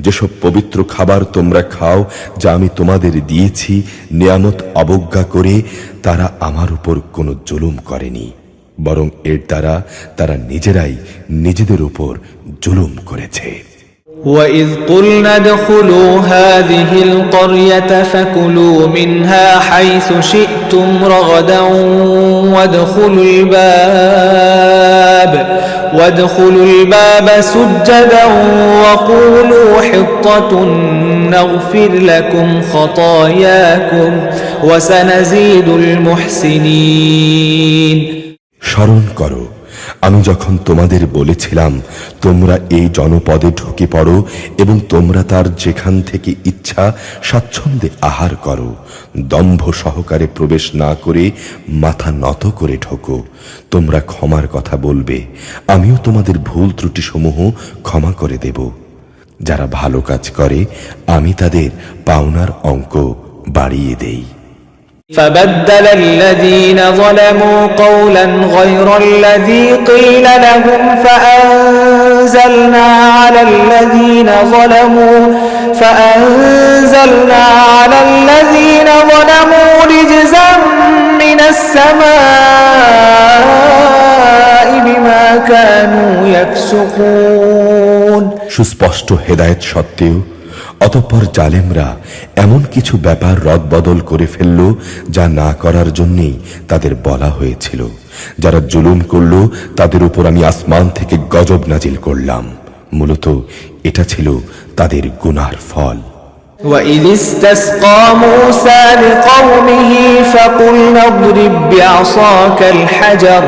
যেসব পবিত্র খাবার তোমরা খাও, যা আমি তোমাদের দিয়েছি, নিয়ামত অবজ্ঞা করে তারা আমার উপর কোনো জুলুম করেনি, বরং এর দ্বারা তারা নিজেরাই নিজেদের উপর জুলুম করেছে। وَإِذْ قُلْنَا ادْخُلُوا هَٰذِهِ الْقَرْيَةَ فَكُلُوا مِنْهَا حَيْثُ شِئْتُمْ رَغَدًا وَادْخُلُوا الْبَابَ سُجَّدًا وَقُولُوا حِطَّةٌ نَّغْفِرْ لَكُمْ خَطَايَاكُمْ وَسَنَزِيدُ الْمُحْسِنِينَ। স্মরণ করো, আমি যখন তোমাদের বলেছিলাম তোমরা এই জনপদে ঢুকে পড়ো এবং তোমরা তার যেখান থেকে ইচ্ছা স্বাচ্ছন্দ্যে আহার করো, দম্ভ সহকারে প্রবেশ না করে মাথা নত করে ঢোকো, তোমরা ক্ষমার কথা বলবে, আমিও তোমাদের ভুল ত্রুটি সমূহ ক্ষমা করে দেব। যারা ভালো কাজ করে আমি তাদের পাওনার অঙ্ক বাড়িয়ে দেই। فبدل الذين ظلموا قولا غير الذي قيل لهم فأنزلنا على الذين ظلموا رجزا من السماء بما كانوا يفسقون। সুস্পষ্ট হেদায়েত সত্ত্বেও অতঃপর জালেমরা এমন কিছু ব্যাপার রদবদল করে ফেলল, যা না করার জন্যেই তাদের বলা হয়েছিল। যারা জুলুম করল তাদের উপর আমি আসমান থেকে গজব নাজিল করলাম, মূলত এটা ছিল তাদের গুনার ফল। وَإِذِ اسْتَسْقَىٰ مُوسَىٰ لِقَوْمِهِ فَقُلْنَا اضْرِب بِّعَصَاكَ الْحَجَرَ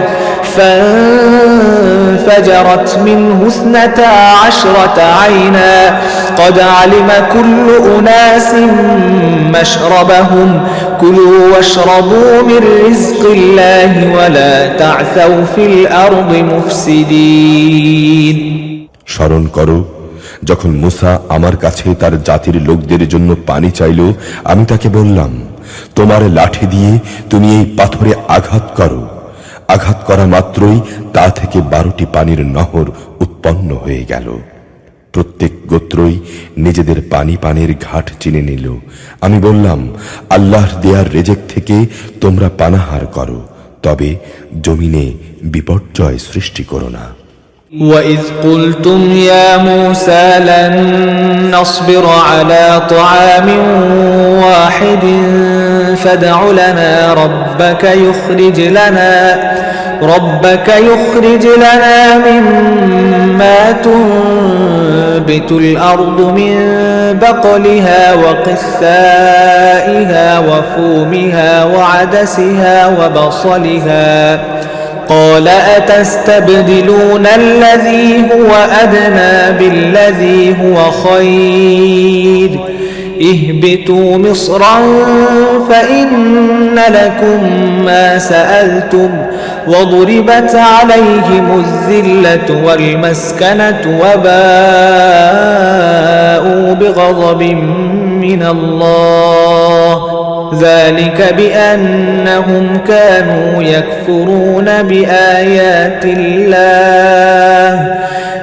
فانفجرت منه 12 عينا قد علم كل أناس مشربهم كلوا واشربوا من رزق الله ولا تعثوا في الأرض مفسدين। স্মরণ করো, যখন মুসা আমার কাছে তার জাতির লোকদের জন্য পানি চাইল, আমি তাকে বললাম, তোমার লাঠি দিয়ে তুমি এই পাথরে আঘাত করো। আঘাত করা মাত্রই তা থেকে 12টি পানির নহর উৎপন্ন হয়ে গেল। প্রত্যেক গোত্রই নিজেদের পানির ঘাট চিনে নিল। আমি বললাম, আল্লাহর দেয়ার রেজেক থেকে তোমরা পানাহার করো, তবে জমিনে বিপর্যয় সৃষ্টি করো না। وَإِذْ قُلْتُمْ يَا مُوسَى لَن نَّصْبِرَ عَلَىٰ طَعَامٍ وَاحِدٍ فَادْعُ لَنَا رَبَّكَ يُخْرِجْ لَنَا مِمَّا تُنبِتُ الْأَرْضُ مِن بَقْلِهَا وَقِثَّائِهَا وَفُومِهَا وَعَدَسِهَا وَبَصَلِهَا قال أتستبدلون الذي هو أدنى بالذي هو خير اهبطوا مصرا فإن لكم ما سألتم وضربت عليهم الذلة والمسكنة وباءوا بغضب من الله ذلك بأنهم كانوا يكفرون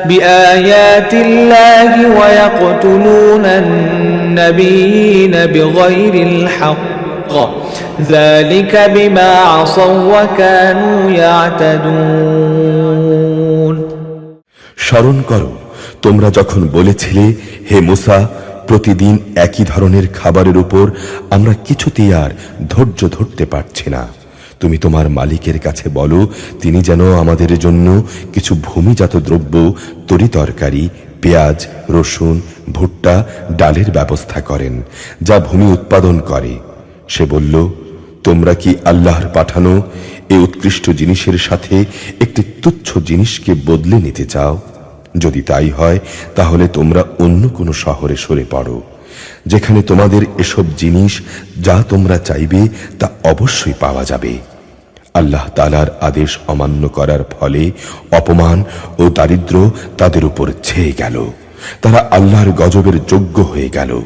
بآيات الله ويقتلون النبيين بغير الحق ذلك بما عصوا وكانوا يعتدون স্মরণ করো তোমরা যখন বলেছিলে হে মুসা প্রতিদিন একই ধরনের খাবারের উপর আমরা কিছুতেই আর ধৈর্য ধরতে পারছি না তুমি তোমার মালিকের কাছে বলো তিনি যেন আমাদের জন্য কিছু ভূমিজাত দ্রব্য তরিতরকারি পেঁয়াজ রসুন ভুট্টা ডালের ব্যবস্থা করেন যা ভূমি উৎপাদন করে সে বলল তোমরা কি আল্লাহর পাঠানো এই উৎকৃষ্ট জিনিসের সাথে একটি তুচ্ছ জিনিসকে বদলে নিতে চাও যদি তাই হয় তাহলে তোমরা অন্য কোনো শহরে সরে পড়ো যেখানে তোমাদের এসব জিনিস যা তোমরা চাইবে তা অবশ্যই পাওয়া যাবে আল্লাহ তাআলার আদেশ অমান্য করার ফলে অপমান ও দারিদ্র তাদের উপর ছেয়ে গেল তারা আল্লাহর গজবের যোগ্য হয়ে গেল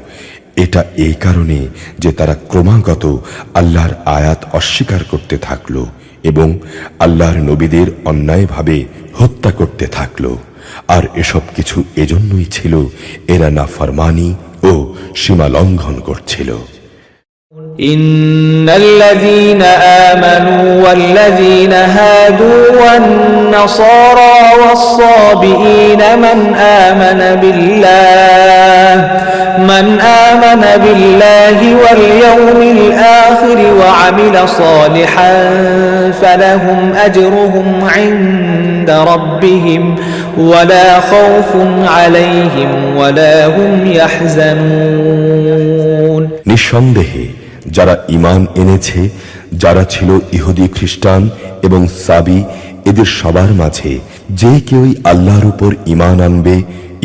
এটা এই কারণে যে তারা ক্রমাগত আল্লাহর আয়াত অস্বীকার করতে থাকলো এবং আল্লাহর নবীদের অন্যায়ভাবে হত্যা করতে থাকলো আর এসব কিছু এজন্যই ছিল এরা নাফরমানি ও সীমা লঙ্ঘন করছিল ইন্নাল্লাযীনা আমানু ওয়াল্লাযীনা হাদু ওয়ান-নাসারা ওয়াস-সাবিঈনা মান আমানা বিল্লাহি ওয়াল ইয়াউমিল আখির ওয়া আমিলা সালিহান ফালাহুম আজরুহুম ইনদা রাব্বিহিম ওয়ালা খাউফুন আলাইহিম ওয়ালা হুম ইয়াহজানুন নিঃসন্দেহে যারা ঈমান এনেছে যারা ছিল ইহুদি খ্রিস্টান এবং সাবি এদের সবার মাঝে যে কেউই আল্লাহর উপর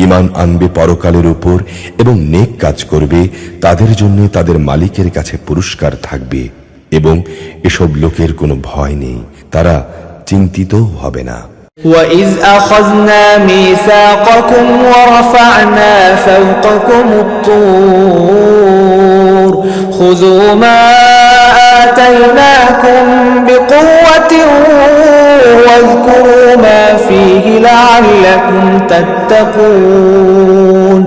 ঈমান আনবে পরকালের উপর এবং নেক কাজ করবে তাদের জন্য তাদের মালিকের কাছে পুরস্কার থাকবে এবং এসব লোকের কোনো ভয় নেই তারা চিন্তিতও হবে না وَإِذْ أَخَذْنَا مِيثَاقَكُمْ وَرَفَعْنَا فَوْقَكُمُ الطُّورَ خُذُوا مَا آتَيْنَاكُمْ بِقُوَّةٍ وَاذْكُرُوا مَا فِيهِ لَعَلَّكُمْ تَتَّقُونَ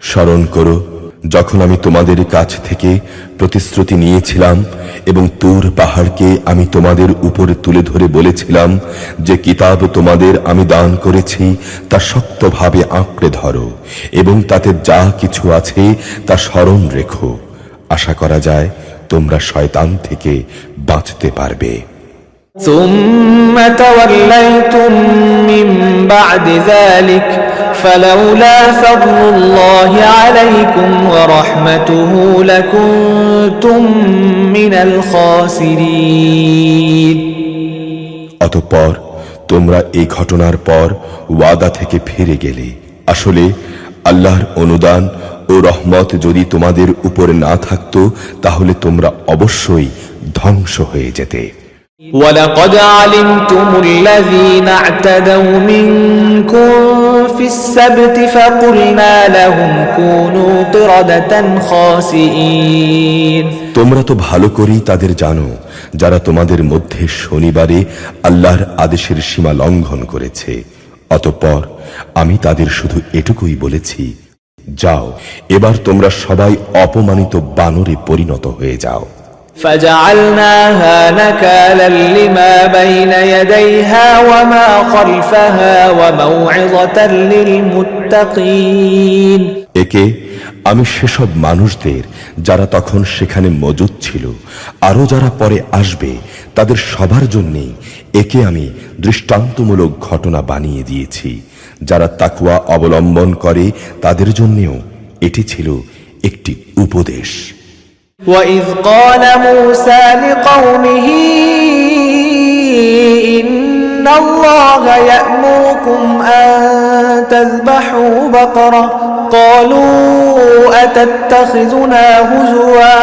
স্মরণ করো যখন আমি তোমাদের কাছ থেকে প্রতিশ্রুতি নিয়েছিলাম এবং তুর পাহাড়কে আমি তোমাদের উপর তুলে ধরে বলেছিলাম যে কিতাব তোমাদের আমি দান করেছি তা শক্তভাবে আঁকড়ে ধরো এবং তাতে যা কিছু আছে তা স্মরণ রেখো আশা করা যায় তোমরা শয়তান থেকে বাঁচতে পারবে ثم توليتم من بعد ذلك فلولا فضل الله عليكم ورحمته لكنتم من الخاسرين অতঃপর তোমরা এই ঘটনার পর ওয়াদা থেকে ফিরে গেলে আসলে আল্লাহর অনুদান ও রহমত যদি তোমাদের উপর না থাকতো তাহলে তোমরা অবশ্যই ধ্বংস হয়ে যেতে وَلَقَدْ عَلِمْتُمُ الَّذِينَ اعْتَدَوْا مِنكُمْ فِي السَّبْتِ فَقُلْنَا لَهُمْ كُونُوا قِرَدَةً خَاسِئِينَ তোমরা তো ভালো করেই তাদের জানো যারা তোমাদের মধ্যে শনিবারে আল্লাহর আদেশের সীমা লঙ্ঘন করেছে অতঃপর আমি তাদের শুধু এটুকুই বলেছি যাও এবার তোমরা সবাই অপমানিত বানরে পরিণত হয়ে যাও فجعلناها نكالا لما بين يديها وما خلفها وموعظة للمتقين একে আমি সেসব মানুষদের যারা তখন সেখানে মজুদ ছিল আরো যারা পরে আসবে তাদের সবার জন্যই একে আমি দৃষ্টান্তমূলক ঘটনা বানিয়ে দিয়েছি। যারা তাকওয়া অবলম্বন করে তাদের জন্যও এটি ছিল একটি উপদেশ। وَإِذْ قَالَ مُوسَى لِقَوْمِهِ إِنَّ اللَّهَ يَأْمُرُكُمْ أَن تَذْبَحُوا بَقَرَةً قَالُوا أَتَتَّخِذُنَا هُزُوًا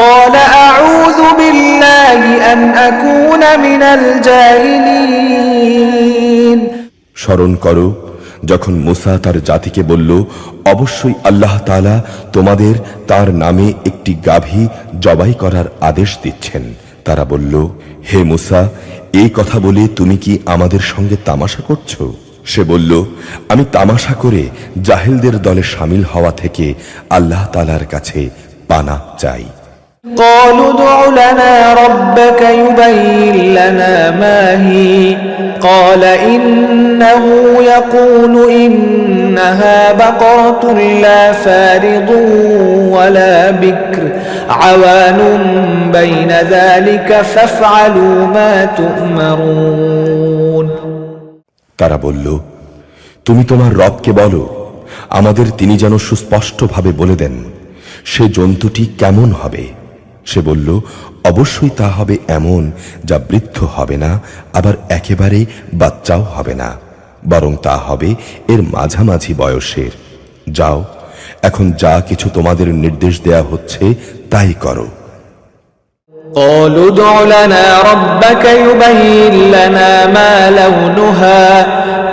قَالَ أَعُوذُ بِاللَّهِ أَنْ أَكُونَ مِنَ الْجَاهِلِينَ স্মরণ করো যখন মুসা তার জাতিকে বলল, অবশ্যই আল্লাহ তাআলা তোমাদের তার নামে একটি গাভী জবাই করার আদেশ দিচ্ছেন। তারা বলল, হে মুসা, এই কথা বলে তুমি কি আমাদের সঙ্গে তামাশা করছো? সে বলল, আমি তামাশা করে জাহেলদের দলে শামিল হওয়া থেকে আল্লাহ তাআলার কাছে পানাহ চাই। قالوا ادع لنا ربك يبين لنا ما هي قال إنه يقول إنها بقرة لا فارض ولا بكر عوان بين ذلك فافعلوا ما تؤمرون তারা বলল, তুমি তোমার রবকে বলো আমাদের তিনি যেন সুস্পষ্টভাবে বলে দেন সে জন্তুটি কেমন হবে। সে বলল, অবশ্যই তা হবে এমন যা বৃদ্ধ হবে না আবার একেবারে বাচ্চাও হবে না, বরং তা হবে এর মাঝামাঝি বয়সের। যাও, এখন যা কিছু তোমাদের নির্দেশ দেয়া হচ্ছে তাই করো। قالوا ادع لنا ربك يبين لنا ما لونها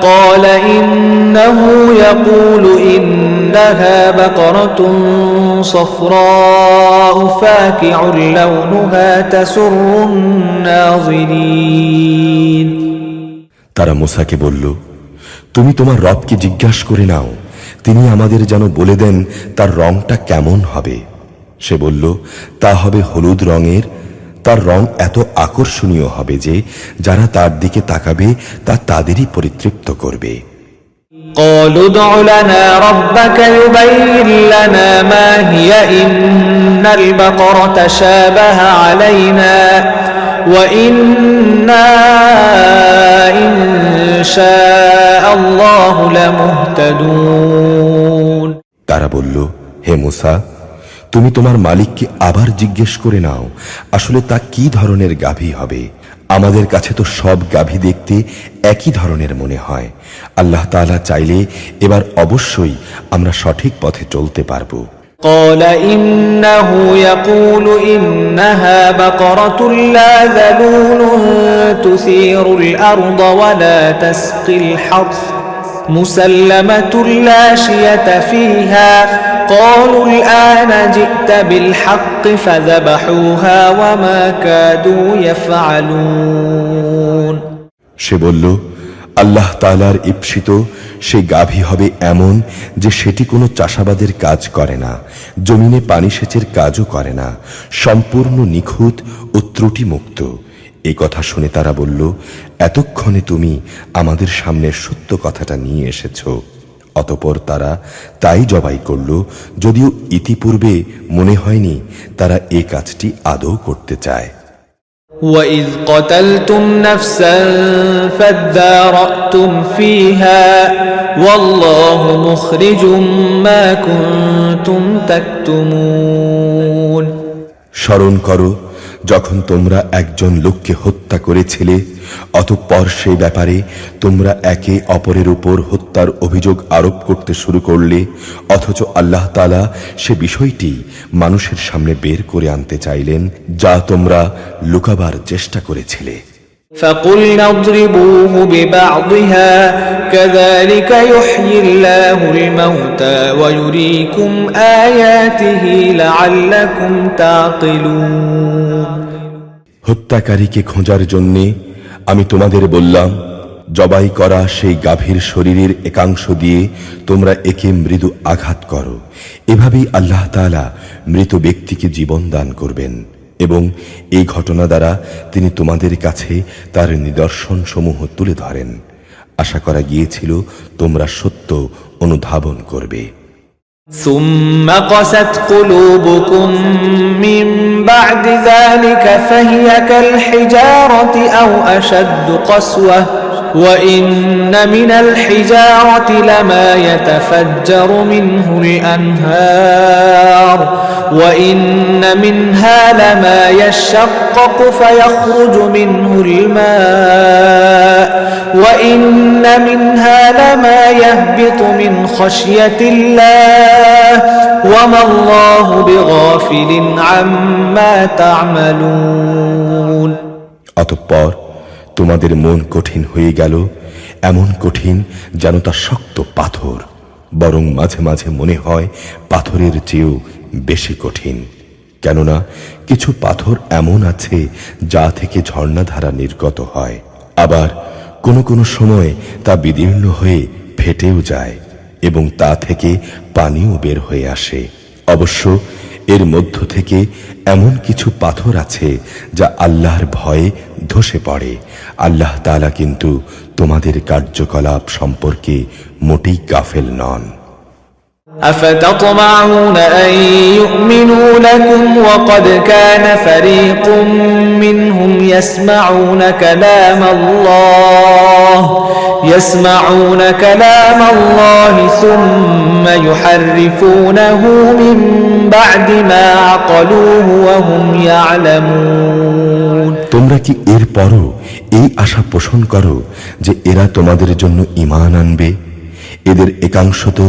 قال إنه يقول إنها بقرة صفراء فاكع لونها تسر الناظرين তারা মুসাকে বলল, তুমি তোমার রবকে জিজ্ঞাসা করে নাও, তিনি আমাদের যেন বলে দেন তার রংটা কেমন হবে। সে বলল, তা হবে হলুদ রঙের, তার রং এত আকর্ষণীয় হবে যে যারা তার দিকে তাকাবে তা তাদেরই পরিতৃপ্ত করবে। قالوا ادع لنا ربك يبين لنا ما هي إن البقرة شابه علينا وإنا إن شاء الله لمهتدون তারা বলল, হে মুসা, তুমি তোমার মালিককে আবার জিজ্ঞেস করে নাও আসলে তা কি ধরনের গাভী হবে। আমাদের কাছে তো সব গাভী দেখতে একই ধরনের মনে হয়। আল্লাহ তাআলা চাইলে এবার অবশ্যই আমরা সঠিক পথে চলতে পারবো। قال إنه يقول إنها بقرة لا ذلول تثير الأرض ولا تسقي الحرث مسلمة لا شية فيها قالوا الآن جئت بالحق فذبحوها وما كادوا يفعلون সে বলল, আল্লাহ তাআলার ঈপ্সিত সেই গাভী হবে এমন যে সেটি কোনো চাষাবাদের কাজ করে না, জমিনে পানি সেচের কাজও করে না, সম্পূর্ণ নিখুঁত ও ত্রুটিমুক্ত। এই কথা শুনে তারা বলল, এতক্ষণে তুমি আমাদের সামনে সত্য কথাটা নিয়ে এসেছ। অতঃপর তারা তাই জবাই করল, যদিও ইতিপূর্বে মনে হয়নি তারা এই কাজটি আদৌ করতে চায়। وَإِذْ قَتَلْتُمْ نَفْسًا فَادَّارَأْتُمْ فِيهَا وَاللَّهُ مُخْرِجٌ مَا كُنْتُمْ تَكْتُمُونَ স্মরণ করো যখন তোমরা একজন লোককে হত্যা করেছিলে, অতঃপর সেই ব্যাপারে তোমরা একে অপরের উপর হত্যার অভিযোগ আরোপ করতে শুরু করলে, অথচ আল্লাহ তাআলা সে বিষয়টি মানুষের সামনে বের করে আনতে চাইলেন যা তোমরা লুকাবার চেষ্টা করেছিলে। فَقُلْنَا اضْرِبُوهُ بِبَعْضِهَا كَذَلِكَ يُحْيِي اللَّهُ الْمَوْتَى وَيُرِيكُمْ آيَاتِهِ لَعَلَّكُمْ تَعْقِلُونَ হত্যাকারীকে খোঁজার জন্যে আমি তোমাদের বললাম, জবাই করা সেই গাভীর শরীরের একাংশ দিয়ে তোমরা একে মৃদু আঘাত করো, এভাবেই আল্লাহ তাআলা মৃত ব্যক্তিকে জীবন দান করবেন এবং এই ঘটনা দ্বারা তিনি তোমাদের কাছে তার নিদর্শন সমূহ তুলে ধরেন। আশা করা গিয়েছিল তোমরা সত্য অনুধাবন করবে। ثم قست قلوبكم من بعد ذلك فهي كالحجارة أو أشد قسوة وإن من الحجارة لما يتفجر منه الأنهار وإن منها لما يشقق فيخرج منه الماء وإن منها لما يهبط من خشية الله وما الله بغافل عما تعملون। অতঃপর তোমাদের মন কঠিন হয়ে গেল, এমন কঠিন যেন তা শক্ত পাথর, বরং মাঝে মাঝে মনে হয় পাথরের চেয়েও বেশি কঠিন। কেননা কিছু পাথর এমন আছে যা থেকে ঝর্ণাধারা নির্গত হয়, আবার কোনো কোনো সময় তা বিদীর্ণ হয়ে ফেটেও যায় এবং তা থেকে পানিও বের হয়ে আসে। অবশ্য এর মধ্য থেকে এমন কিছু পাথর আছে যা আল্লাহর ভয়ে ধসে পড়ে। আল্লাহ তাআলা কিন্তু তোমাদের কার্যকলাপ সম্পর্কে মোটেই গাফেল নন। أفتطمعون أن يؤمنوا لكم وقد كان فريق منهم يسمعون كلام الله ثم يحرفونه من بعد ما عقلوه وهم يعلمون। তোমরা কি এরপরও এই আশা পোষণ করো যে এরা তোমাদের জন্য ঈমান আনবে? এদের একাংশ তো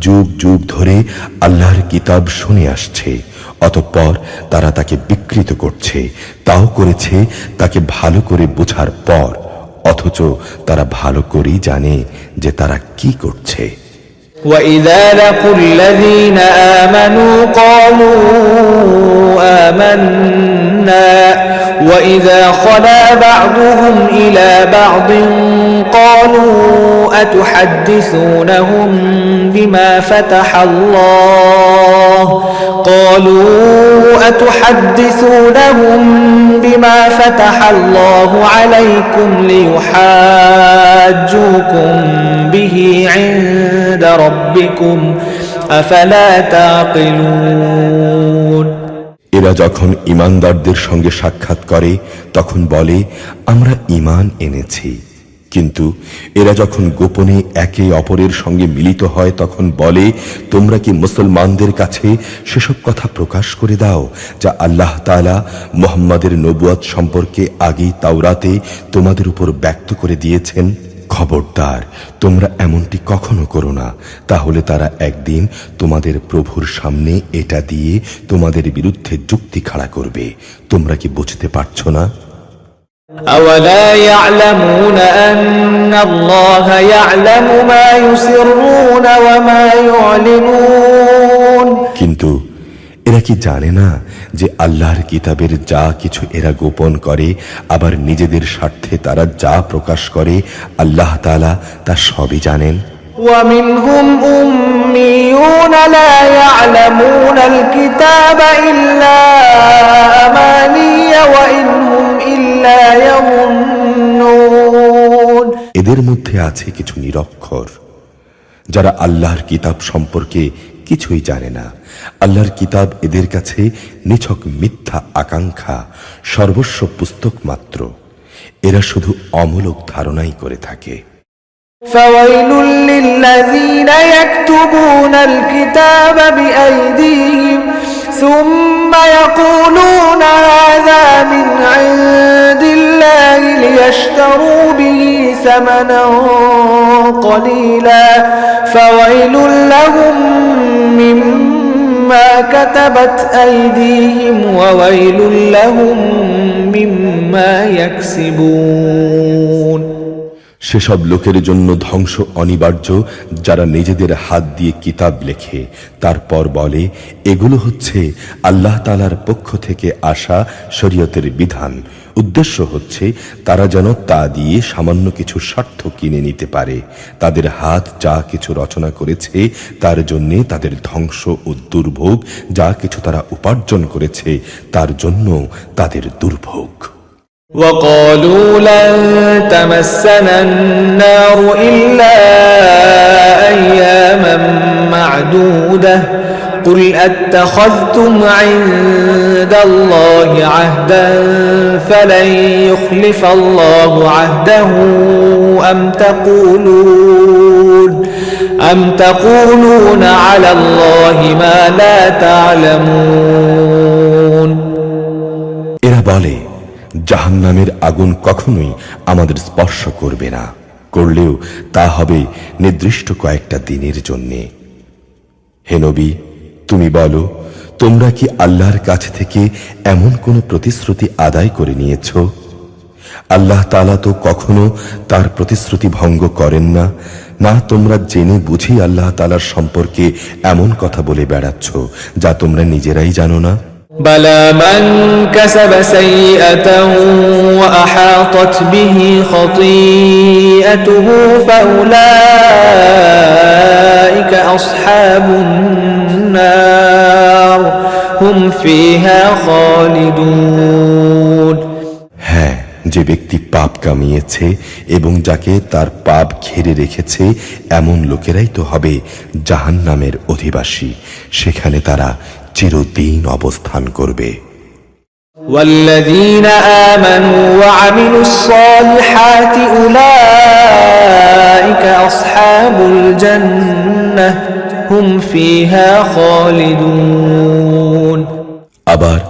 যুগ যুগ ধরে আল্লাহর কিতাব শুনে আসছে, অতঃপর তারা তাকে বিকৃত করছে, তাও করেছে তাকে ভালো করে বোঝার পর, অথচ তারা ভালো করেই জানে যে তারা কি করছে। وَإِذَا لَقُوا الَّذِينَ آمَنُوا قَالُوا آمَنَّا وَإِذَا خَلَا بَعْضُهُمْ إِلَى بَعْضٍ قَالُوا أَتُحَدِّثُونَهُم بِمَا فَتَحَ اللَّهُ عَلَيْكُمْ لِيُحَاجُّوكُم بِهِ عِندَ رَبِّكُمْ أَفَلَا تَعْقِلُونَ। এরা যখন ঈমানদারদের সঙ্গে সাক্ষাৎ করে তখন বলে আমরা ঈমান এনেছি, কিন্তু এরা যখন গোপনে একে অপরের সঙ্গে মিলিত হয় তখন বলে তোমরা কি মুসলমানদের কাছে সেসব কথা প্রকাশ করে দাও যা আল্লাহ তাআলা মুহাম্মাদের নবুয়ত সম্পর্কে আগেই তাওরাতে তোমাদের উপর ব্যক্ত করে দিয়েছেন। খবরদার, তোমরা এমনটি কখনো করো না, তাহলে তারা একদিন তোমাদের প্রভুর সামনে এটা দিয়ে তোমাদের বিরুদ্ধে যুক্তি খাড়া করবে। তোমরা কি বুঝতে পারছো না? أَوَلَا يَعْلَمُونَ أَنَّ اللَّهَ يَعْلَمُ مَا يُسِرُّونَ وَمَا يُعْلِنُونَ। কিন্তু এরা কি জানে না যে আল্লাহর কিতাবের যা কিছু এরা গোপন করে আবার নিজেদের স্বার্থে তারা যা প্রকাশ করে আল্লাহ তাআলা তা সবই জানেন। وَمِنْهُمْ أُمِّيُّونَ لَا يَعْلَمُونَ الْكِتَابَ إِلَّا أَمَانِيَّ وَإِنْ هُمْ إِلَّا يَظُنُّونَ। এদের মধ্যে আছে কিছু নিরক্ষর যারা আল্লাহর কিতাব সম্পর্কে কিছুই জানে না। আল্লাহর কিতাব এদের কাছে নিছক মিথ্যা আকাঙ্ক্ষা, সর্বস্ব পুস্তক মাত্র। এরা শুধু অমূলক ধারণাই করে থাকে। فَوَيْلٌ لِّلَّذِينَ يَكْتُبُونَ الْكِتَابَ بِأَيْدِيهِمْ ثُمَّ يَقُولُونَ هَٰذَا مِنْ عِندِ اللَّهِ لِيَشْتَرُوا بِهِ ثَمَنًا قَلِيلًا فَوَيْلٌ لَّهُم مِّمَّا كَتَبَتْ أَيْدِيهِمْ وَوَيْلٌ لَّهُم مِّمَّا يَكْسِبُونَ। সেসব লোকের জন্য ধ্বংস অনিবার্য যারা নিজেদের হাত দিয়ে কিতাব লেখে, তারপর বলে এগুলো হচ্ছে আল্লাহ তাআলার পক্ষ থেকে আসা শরীয়তের বিধান, উদ্দেশ্য হচ্ছে তারা যেন তা দিয়ে সামান্য কিছু স্বার্থ কিনে নিতে পারে। তাদের হাত যা কিছু রচনা করেছে তার জন্যে তাদের ধ্বংস ও দুর্ভোগ, যা কিছু তারা উপার্জন করেছে তার জন্য তাদের দুর্ভোগ। وقالوا لن تمسنا النار إلا أياما معدودة قل أتخذتم عند الله عهدا فلن يخلف الله عهده أم تقولون على الله ما لا تعلمون এরা বলে, জাহান্নামের আগুন কখনোই আমাদের স্পর্শ করবে না, করলেও তা হবে নির্দিষ্ট কয়েকটা দিনের জন্যে। হে নবী, তুমি বলো, তোমরা কি আল্লাহর কাছ থেকে এমন কোন প্রতিশ্রুতি আদায় করে নিয়েছ? আল্লাহ তাআলা তো কখনো তার প্রতিশ্রুতি ভঙ্গ করেন না। না তোমরা জেনে বুঝি আল্লাহ তাআলার সম্পর্কে এমন কথা বলে বেড়াচ্ছ যা তোমরা নিজেরাই জানো না। بلى من كسب سيئة وأحاطت به خطيئته فأولئك أصحاب النار هم فيها خالدون হ্যাঁ, যে ব্যক্তি পাপ কামিয়েছে এবং যাকে তার পাপ ঘিরে রেখেছে এমন লোকেরাই তো হবে জাহান্নামের অধিবাসী, সেখানে তারা চিরদিন অবস্থান করবে। والذين آمنوا وعملوا الصالحات أولئك أصحاب الجنة هم فيها خالدون আবার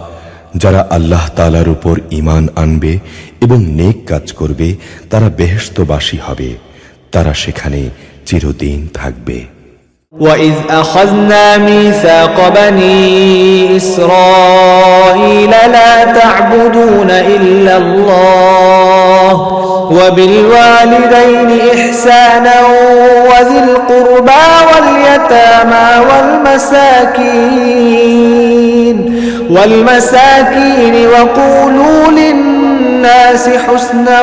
যারা আল্লাহ তাআলার উপর ঈমান আনবে এবং নেক কাজ করবে তারা বেহেশতবাসী হবে, তারা সেখানে চিরদিন থাকবে। وَإِذْ أَخَذْنَا مِيثَاقَ بَنِي إِسْرَائِيلَ لَا تَعْبُدُونَ إِلَّا اللَّهَ وَبِالْوَالِدَيْنِ إِحْسَانًا وَذِي الْقُرْبَى وَالْيَتَامَى وَالْمَسَاكِينِ وَقُولُوا لِلنَّاسِ حُسْنًا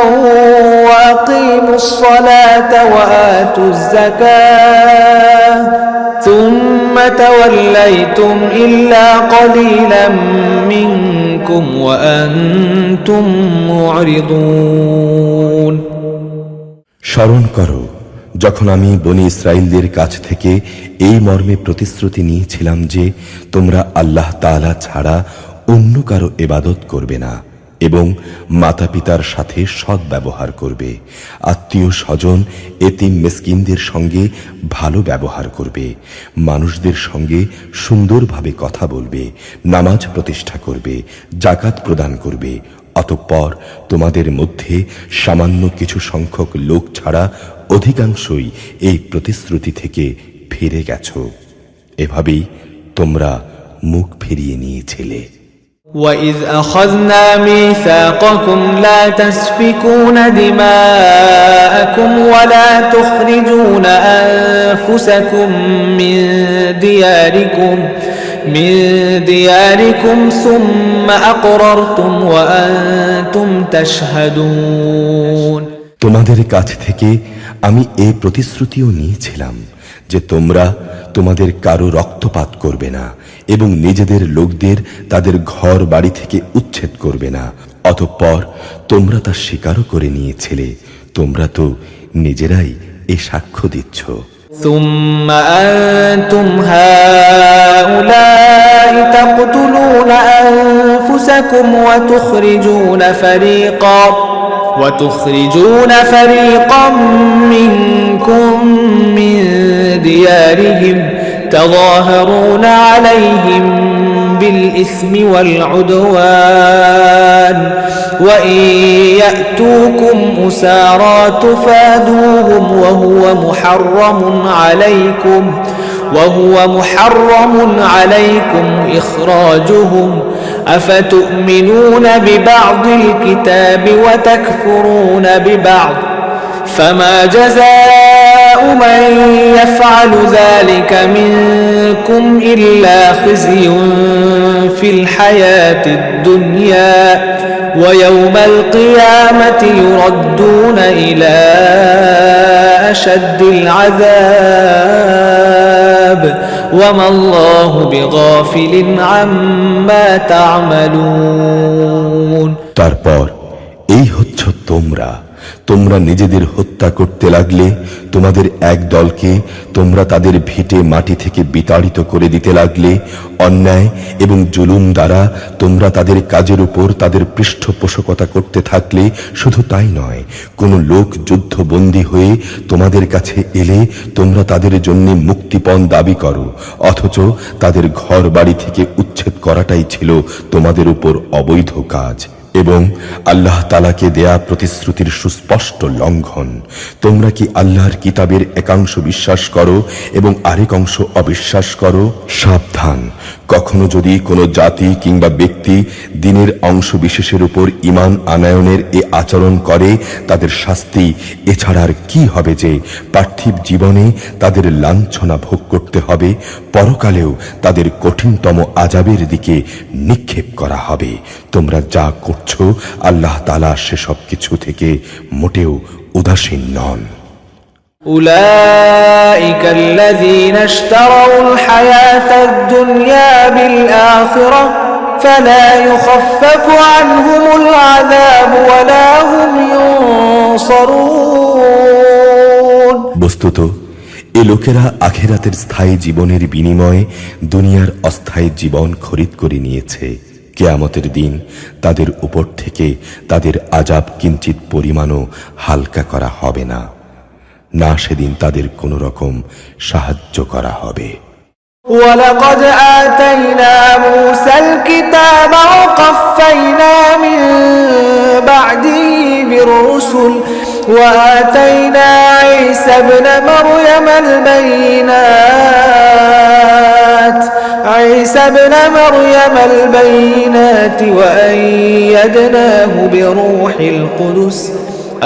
وَأَقِيمُوا الصَّلَاةَ وَآتُوا الزَّكَاةَ ثُمَّ تَوَلَّيْتُمْ إِلَّا قَلِيلًا مِنكُمْ وَأَنْتُمْ مُعْرِضُونَ স্মরণ করো যখন আমি বনি ইসরাইলদের কাছ থেকে এই মর্মে প্রতিশ্রুতি নিয়েছিলাম যে তোমরা আল্লাহ তাআলা ছাড়া অন্য কারো ইবাদত করবে না এবং মাতা পিতার সাথে সৎ ব্যবহার করবে, আত্মীয় স্বজন এতিম মিসকিনদের সঙ্গে ভালো ব্যবহার করবে, মানুষদের সঙ্গে সুন্দরভাবে কথা বলবে, নামাজ প্রতিষ্ঠা করবে, যাকাত প্রদান করবে। অতঃপর তোমাদের মধ্যে সামান্য কিছু সংখ্যক লোক ছাড়া অধিকাংশই এই প্রতিশ্রুতি থেকে ফিরে গেছ। এভাবেই তোমরা মুখ ফিরিয়ে নিয়েছিলে। وَإِذْ أَخَذْنَا مِيثَاقَكُمْ لَا تَسْفِكُونَ دِمَاءَكُمْ وَلَا تُخْرِجُونَ أَنفُسَكُمْ من دياركم ثُمَّ أَقْرَرْتُمْ وَأَنْتُمْ تَشْهَدُونَ তোমাদের কাছ থেকে আমি এই প্রতিশ্রুতিও নিয়েছিলাম যে তোমরা তোমাদের কারো রক্তপাত করবে না এবং নিজেদের লোকদের তাদের ঘর বাড়ি থেকে উচ্ছেদ করবে না। অতঃপর তোমরা তা স্বীকারও করে নিয়েছিলে, তোমরা তো নিজেরাই এই সাক্ষ্য দিচ্ছ। ثم أنتم هؤلاء تقتلون أنفسكم وتخرجون فريقا منكم من ديارهم تظاهرون عليهم بالإثم والعدوان وإن يأتوكم أسارى تفادوهم وهو محرم عليكم إخراجهم أفتؤمنون ببعض الكتاب وتكفرون ببعض فما جزاء من يفعل ذلك منكم إلا خزي في الحياة الدنيا ويوم القيامة يردون إلى أشد العذاب وما الله بغافل عما تعملون তারপর এই হচ্ছ তোমরা নিজেদের হত্যা করতে লাগলে, তোমাদের এক দলকে তোমরা তাদের ভিটে মাটি থেকে বিতাড়িত করে দিতে লাগলে, অন্যায় এবং জুলুম দ্বারা তোমরা তাদের কাজের উপর তাদের পৃষ্ঠপোষকতা করতে থাকলে, শুধু তাই নয়, কোন লোক যুদ্ধবন্দী হয়ে তোমাদের কাছে এলে তোমরা তাদের জন্য মুক্তিপণ দাবি করো, অথচ তাদের ঘর বাড়ি থেকে উচ্ছেদ করাটাই ছিল তোমাদের উপর অবৈধ কাজ এবং আল্লাহ তাআলাকে দেয়া প্রতিশ্রুতির সুস্পষ্ট লঙ্ঘন। তোমরা কি আল্লাহর কিতাবের একাংশ বিশ্বাস করো এবং আরেক অংশ অবিশ্বাস করো? সাবধান, কখনো যদি কোনো জাতি কিংবা ব্যক্তি দ্বীনের অংশ বিশেষের উপর ঈমান আনয়নের এ আচরণ করে, তাদের শাস্তি এছাড়া আর কি হবে যে পার্থিব জীবনে তাদের লাঞ্ছনা ভোগ করতে হবে, পরকালেও তাদের কঠিনতম আযাবের দিকে নিক্ষেপ করা হবে। তোমরা যা করছো আল্লাহ তাআলা সেসব কিছু থেকে মোটেও উদাসীন নন। أولئك الذين اشتروا الحياة الدنيا بالآخرة فلا يخفف عنهم العذاب ولا هم ينصرون। বস্তুত এ লোকেরা আখিরাতের স্থায়ী জীবনের বিনিময়ে দুনিয়ার অস্থায়ী জীবন খরিদ করে নিয়েছে। কিয়ামতের দিন তাদের উপর থেকে তাদের আযাব কিঞ্চিত পরিমাণও হালকা করা হবে না, না সেদিন তাদের কোনো রকম সাহায্য করা হবে। ولقد آتينا موسى الكتاب وقفينا من بعده بالرسل وآتينا عيسى ابن مريم البينات وأيدناه بروح القدس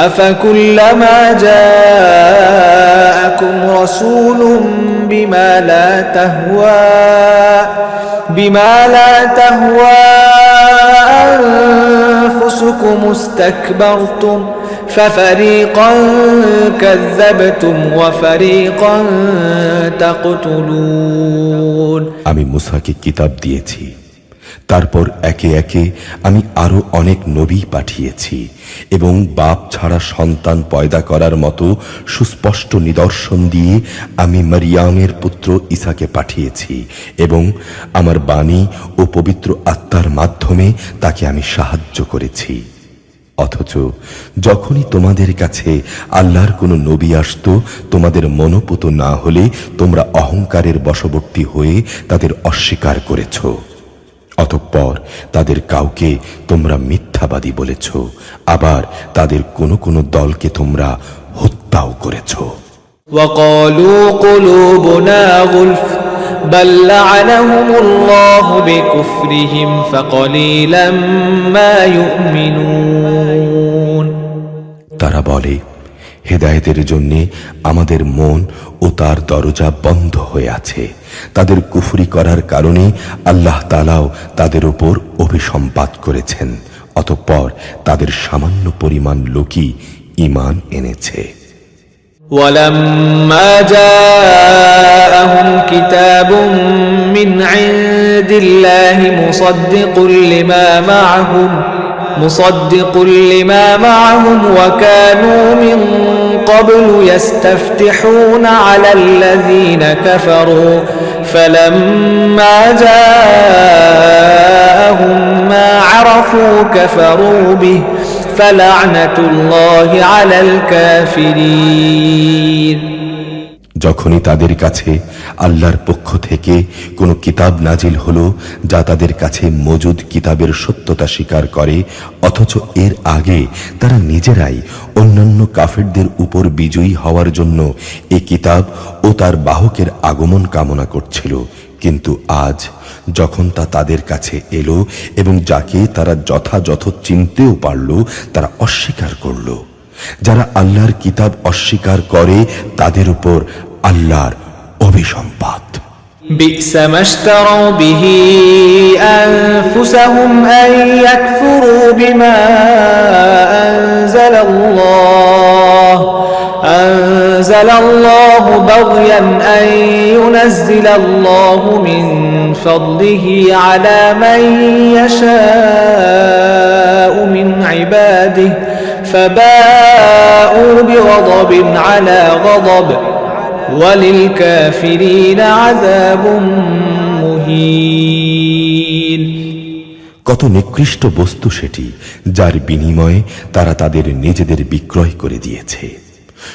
أفكلما جاءكم رسول بما لا تهوى أنفسكم استكبرتم ففريقا كذبتم وفريقا تقتلون। আমি মুসাকে কিতাব দিয়েছি, তারপর একে একে আমি আরো অনেক নবী পাঠিয়েছি এবং বাপ ছাড়া সন্তান পয়দা করার মতো সুস্পষ্ট নিদর্শন দিয়ে আমি মারিয়ামের পুত্র ঈসাকে পাঠিয়েছি এবং আমার বাণী ও পবিত্র আত্মার মাধ্যমে তাকে আমি সাহায্য করেছি। অথচ যখনই তোমাদের কাছে আল্লাহর কোনো নবী আসতো, তোমাদের মনোপুত না হলে তোমরা অহংকারের বশবর্তী হয়ে তাদের অস্বীকার করেছ। অতঃপর তাদের কাউকে তোমরা মিথ্যাবাদী বলেছ, আবার তাদের কোনো কোনো দলকে তোমরা হত্যাও করেছ। وقالوا قلوبنا غلف بل لعنهم الله بكفرهم فقليلا ما يؤمنون। তারা বলে, হেদায়েতের জন্য আমাদের মন ও তার দরজা বন্ধ হয়ে আছে। তাদের কুফরি করার কারণে আল্লাহ তাআলাও তাদের উপর অভিসম্পাত করেছেন, অতঃপর তাদের সামান্য পরিমাণ লোকই ঈমান এনেছে। ولما جاءهم كتاب من عند الله مصدق لما معهم وكانوا من قبل يستفتحون على الذين كفروا فلما جاءهم ما عرفوا كفروا به فلعنة الله على الكافرين। যখনই তাদের কাছে আল্লাহর পক্ষ থেকে কোনো কিতাব নাজিল হলো যা তাদের কাছে মজুদ কিতাবের সত্যতা স্বীকার করে, অথচ এর আগে তারা নিজেরাই অন্যান্য কাফেরদের উপর বিজয়ী হওয়ার জন্য এ কিতাব ও তার বাহকের আগমন কামনা করছিল, কিন্তু আজ যখন তা তাদের কাছে এলো এবং যাকে তারা যথাযথ চিনতেও পারল, তারা অস্বীকার করল। যারা আল্লাহর কিতাব অস্বীকার করে তাদের উপর আল্লাহর অভিসম্পাত। بئس ما اشتروا به أنفسهم أن يكفروا بما أنزل الله بغيا أن ينزل الله من فضله على من يشاء من عباده فباءوا بغضب على غضب وللكافرين عذاب مهين। কত নিকৃষ্ট বস্তু সেটি, যার বিনিময়ে তারা তাদের নিজেদের বিক্রয় করে দিয়েছে।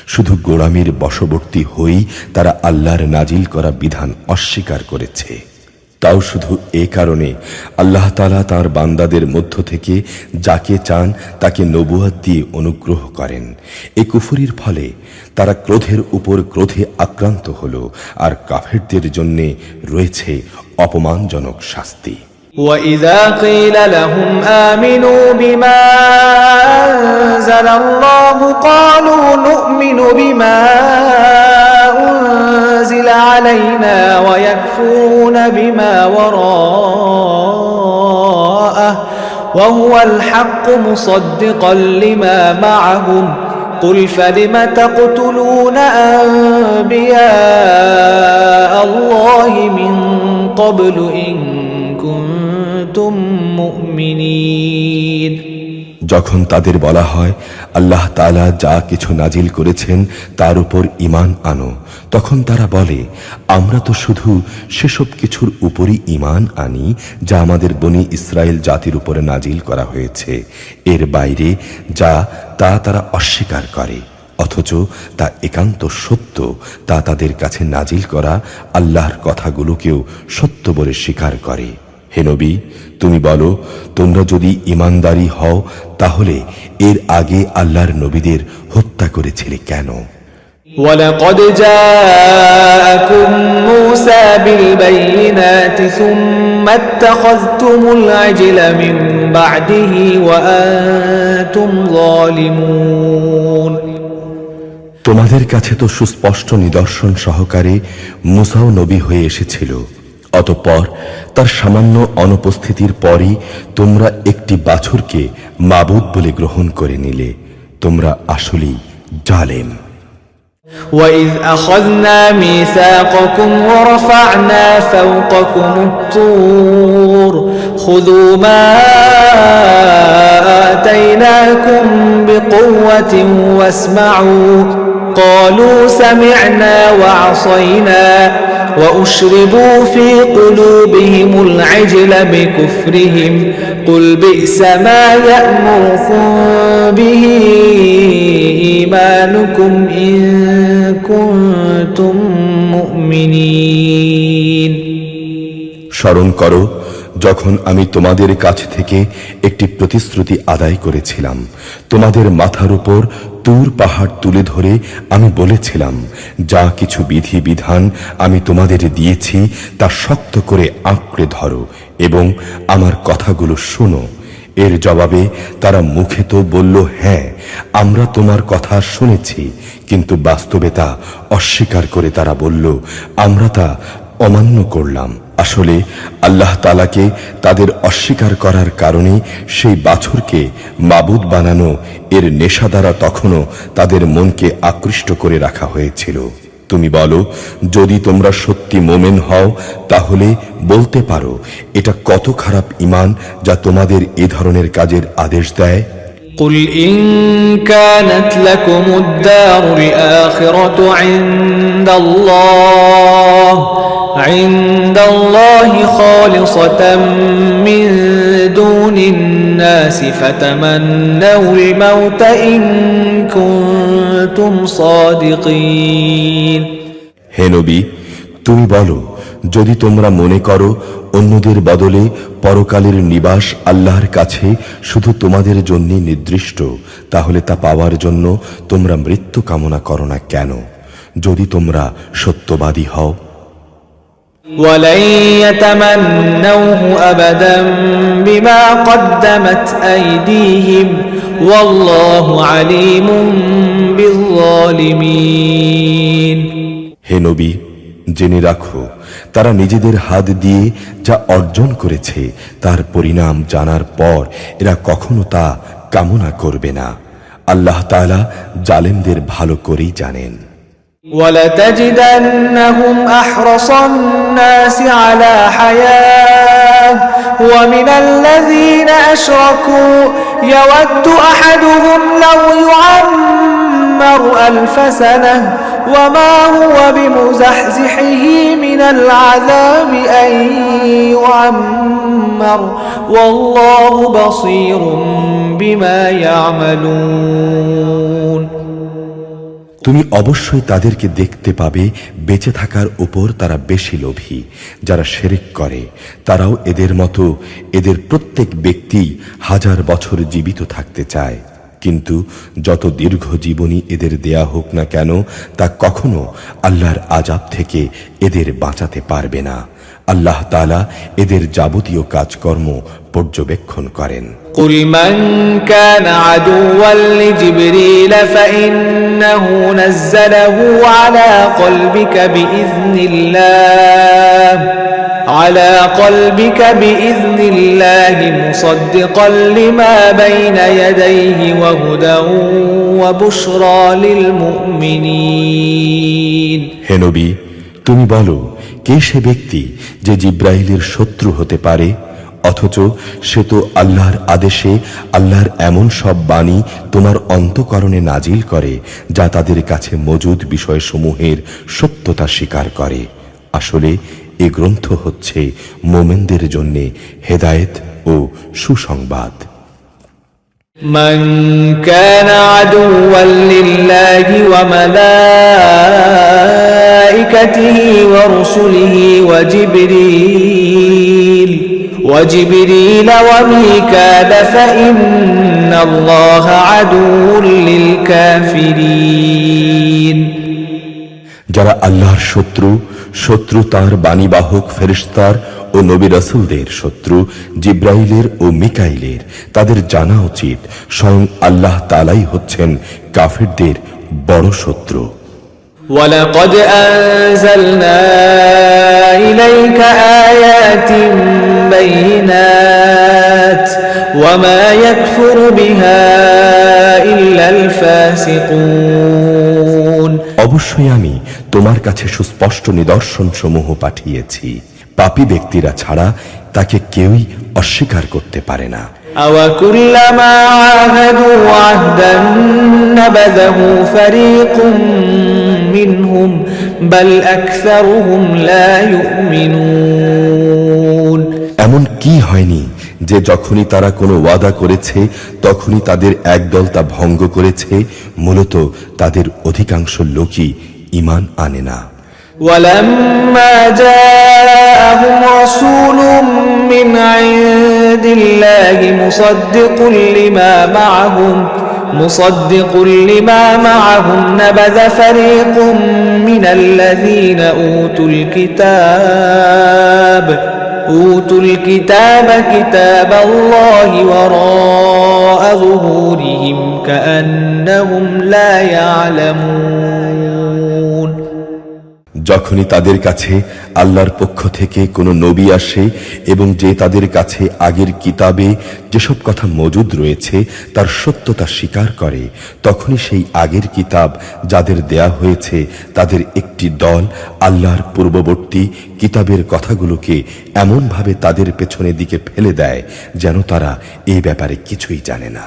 শুধু গোলামীর বশবর্তী হয়েই তারা আল্লাহর নাজিল করা বিধান অস্বীকার করেছে। তাও শুধু এ কারণে আল্লাহ তাআলা তাঁর বান্দাদের মধ্য থেকে যাকে চান তাকে নবুয়ত দিয়ে অনুগ্রহ করেন। এ কুফরির ফলে তারা ক্রোধের উপর ক্রোধে আক্রান্ত হল, আর কাফেরদের জন্য রয়েছে অপমানজনক শাস্তি। وَإِذَا قِيلَ لَهُمْ آمِنُوا بِمَا أَنزَلَ اللَّهُ قَالُوا نُؤْمِنُ بِمَا أُنزِلَ عَلَيْنَا وَيَكْفُرُونَ بِمَا وَرَاءَهُ وَهُوَ الْحَقُّ مُصَدِّقًا لِمَا مَعَهُمْ قُلْ فَلِمَ تَقْتُلُونَ أَنبِيَاءَ اللَّهِ مِن قَبْلُ إِن كنتم مؤمنين। যখন তাদের বলা হয় আল্লাহ তাআলা যা কিছু নাজিল করেছেন তার উপর ঈমান আনো, তখন তারা বলে আমরা তো শুধু সেসব কিছুর উপরই ঈমান আনি যা আমাদের বনি ইসরায়েল জাতির উপরে নাজিল করা হয়েছে। এর বাইরে যা তা তারা অস্বীকার করে, অথচ তা একান্ত সত্য। তা তাদের কাছে নাজিল করা আল্লাহর কথাগুলোকেও সত্য বলে স্বীকার করে। হে নবী, তুমি বলো, তোমরা যদি ঈমানদারী হও তাহলে এর আগে আল্লাহর নবীদের হত্যা করেছিলে কেন? وَلَقَدْ جَاءَكُم مُوسَى بِالْبَيِّنَاتِ ثُمَّ اتَّخَذْتُمُ الْعِجْلَ مِن بَعْدِهِ وَأَنتُمْ ظَالِمُونَ। তোমাদের কাছে তো সুস্পষ্ট নিদর্শন সহকারে মুসাও নবী হয়ে এসেছিল, অতঃপর তার সামান্য অনুপস্থিতির পরই তোমরা একটি বাছুরকে মাবুদ বলে গ্রহণ করে নিলে। তোমরা আসলেই জালেম। وَإِذْ أَخَذْنَا مِيثَاقَكُمْ وَرَفَعْنَا فَوْقَكُمُ الطُّورَ خُذُوا مَا آتَيْنَاكُمْ بِقُوَّةٍ وَاسْمَعُوا قَالُوا سَمِعْنَا وَعَصَيْنَا وَأُشْرِبُوا فِي قُلُوبِهِمُ الْعِجْلَ بِكُفْرِهِمْ قُلْ بِئْسَ مَا يَأْمُرُكُمْ بِهِ إِيمَانُكُمْ إِن كُنتُم مُؤْمِنِينَ। স্মরণ করো যখন আমি তোমাদের কাছ থেকে একটি প্রতিশ্রুতি আদায় করেছিলাম। তোমাদের মাথার উপর তুর পাহাড় তুলে ধরে আমি বলেছিলাম, যা কিছু বিধি বিধান আমি তোমাদের দিয়েছি তা শক্ত করে আঁকড়ে ধরো এবং আমার কথাগুলো শোনো। এর জবাবে তারা মুখে তো বলল, হ্যাঁ আমরা তোমার কথা শুনেছি, কিন্তু বাস্তবে তা অস্বীকার করে তারা বলল, আমরা তা অমান্য করলাম। আসলে আল্লাহ তাআলাকে তাদের অস্বীকার করার কারণে সেই বাছুরকে মাবুদ বানানো এর নেশা দ্বারা তখনও তাদের মনকে আকৃষ্ট করে রাখা হয়েছিল। তুমি বলো, যদি তোমরা সত্যি মোমেন হও তাহলে বলতে পারো এটা কত খারাপ ঈমান যা তোমাদের এ ধরনের কাজের আদেশ দেয়। قُلْ إِن كَانَتْ لَكُمُ الدَّارُ الْآخِرَةُ عِندَ اللَّهِ خَالِصَةً مِّن دُونِ النَّاسِ فَتَمَنَّوُا الْمَوْتَ إِن كُنتُمْ صَادِقِينَ। হে নবী, তুমি বলো, যদি তোমরা মনে করো অন্যদের বদলে পরকালের নিবাস আল্লাহর কাছে শুধু তোমাদের জন্য নির্দিষ্ট, তাহলে তা পাওয়ার জন্য তোমরা মৃত্যু কামনা করো না কেন, যদি তোমরা সত্যবাদী হও। وَلَن يَتَمَنَّوْهُ أَبَدًا بِمَا قَدَّمَتْ أَيْدِيهِمْ وَاللَّهُ عَلِيمٌ بِالظَّالِمِينَ। হে নবী, জেনে রাখো, তারা নিজেদের হাত দিয়ে যা অর্জন করেছে তার পরিণাম জানার পর এরা কখনো তা কামনা করবে না। আল্লাহ তাআলা জালেমদের ভালো করেই জানেন। وَلَتَجِدَنَّهُمْ أَحْرَصَ النَّاسِ عَلَى حَيَاةٍ وَمِنَ الَّذِينَ أَشْرَكُوا يَوَدُّ أَحَدُهُمْ لَوْ يُعَمَّرُ أَلْفَ سَنَةٍ وَمَا هُوَ بِمُزَحْزِحِهِ مِنَ الْعَذَابِ أَن يُعَمَّرَ وَاللَّهُ بَصِيرٌ بِمَا يَعْمَلُونَ। তুমি অবশ্যই তাদেরকে দেখতে পাবে বেঁচে থাকার উপর তারা বেশি লোভী। যারা শিরক করে তারাও এদের মতো, এদের প্রত্যেক ব্যক্তি 1000 বছর জীবিত থাকতে চায়, কিন্তু যত দীর্ঘ জীবনী এদের দেয়া হোক না কেন তা কখনো আল্লাহর আযাব থেকে এদের বাঁচাতে পারবে না। আল্লাহ তাআলা এদের যাবতীয় কাজকর্ম পর্যবেক্ষণ করেন। قل من كان عدوا لجبريل فإنه نزله على قلبك بإذن الله مصدقا لما بين يديه وهدى وبشرى للمؤمنين। হে নবী, তুমি বলো, কে সে ব্যক্তি যে জিব্রাইলের শত্রু হতে পারে, অথচ সে তো আল্লাহর আদেশে আল্লাহর এমন সব বাণী তোমার অন্তঃকরণে নাজিল করে যা তাদের কাছে মজুদ বিষয়সমূহের সত্যতা স্বীকার করে। আসলে এ গ্রন্থ হচ্ছে মোমেনদের জন্য হেদায়েত ও সুসংবাদ। من كان عدوا لله وملائكته ورسله وجبريل وميكال فإن الله عدو للكافرين। যারা আল্লাহর শত্রু তাঁর বাণীবাহক ফেরেশতার ও নবী রাসূলদের শত্রু জিব্রাইলের ও মিকাইলের, তাদের জানা উচিত স্বয়ং আল্লাহ তাআলাই হচ্ছেন কাফিরদের বড় শত্রু। وَلَقَدْ أَنزَلْنَا إِلَيْكَ آيَاتٍ بَيِّنَاتٍ وَمَا يَكْفُرُ بِهَا إِلَّا الْفَاسِقُونَ। অবশ্যই আমি তোমার কাছে সুস্পষ্ট নিদর্শন সমূহ পাঠিয়েছি, পাপী ব্যক্তিরা ছাড়া তাকে কেউই অস্বীকার করতে পারে না। أَوَكُلَّمَا عَاهَدُوا عَهْدًا نَبَذَهُ فَرِيقٌ مِّنْهُمْ بَلْ أَكْثَرُهُمْ لَا يُؤْمِنُونَ। এমন কি হয়নি যে যখনই তারা কোনো ওয়াদা করেছে তখনই তাদের একদল তা ভঙ্গ করেছে? মূলত তাদের অধিকাংশ লোকই ঈমান আনে না। وَلَمَّا جَاءَهُمْ رَسُولٌ مِّنْ عِندِ اللَّهِ مُصَدِّقٌ لِّمَا مَعَهُمْ نَبَذَ فَرِيقٌ مِّنَ الَّذِينَ أُوتُوا الْكِتَابَ كِتَابَ اللَّهِ وَرَاءَ ظُهُورِهِمْ كَأَنَّهُمْ لَا يَعْلَمُونَ। যখনই তাদের কাছে আল্লাহর পক্ষ থেকে কোনো নবী আসে এবং যে তাদের কাছে আগের কিতাবে যেসব কথা মজুদ রয়েছে তার সত্যতা স্বীকার করে, তখনই সেই আগের কিতাব যাদের দেয়া হয়েছে তাদের একটি দল আল্লাহর পূর্ববর্তী কিতাবের কথাগুলোকে এমনভাবে তাদের পেছনের দিকে ফেলে দেয় যেন তারা এই ব্যাপারে কিছুই জানে না।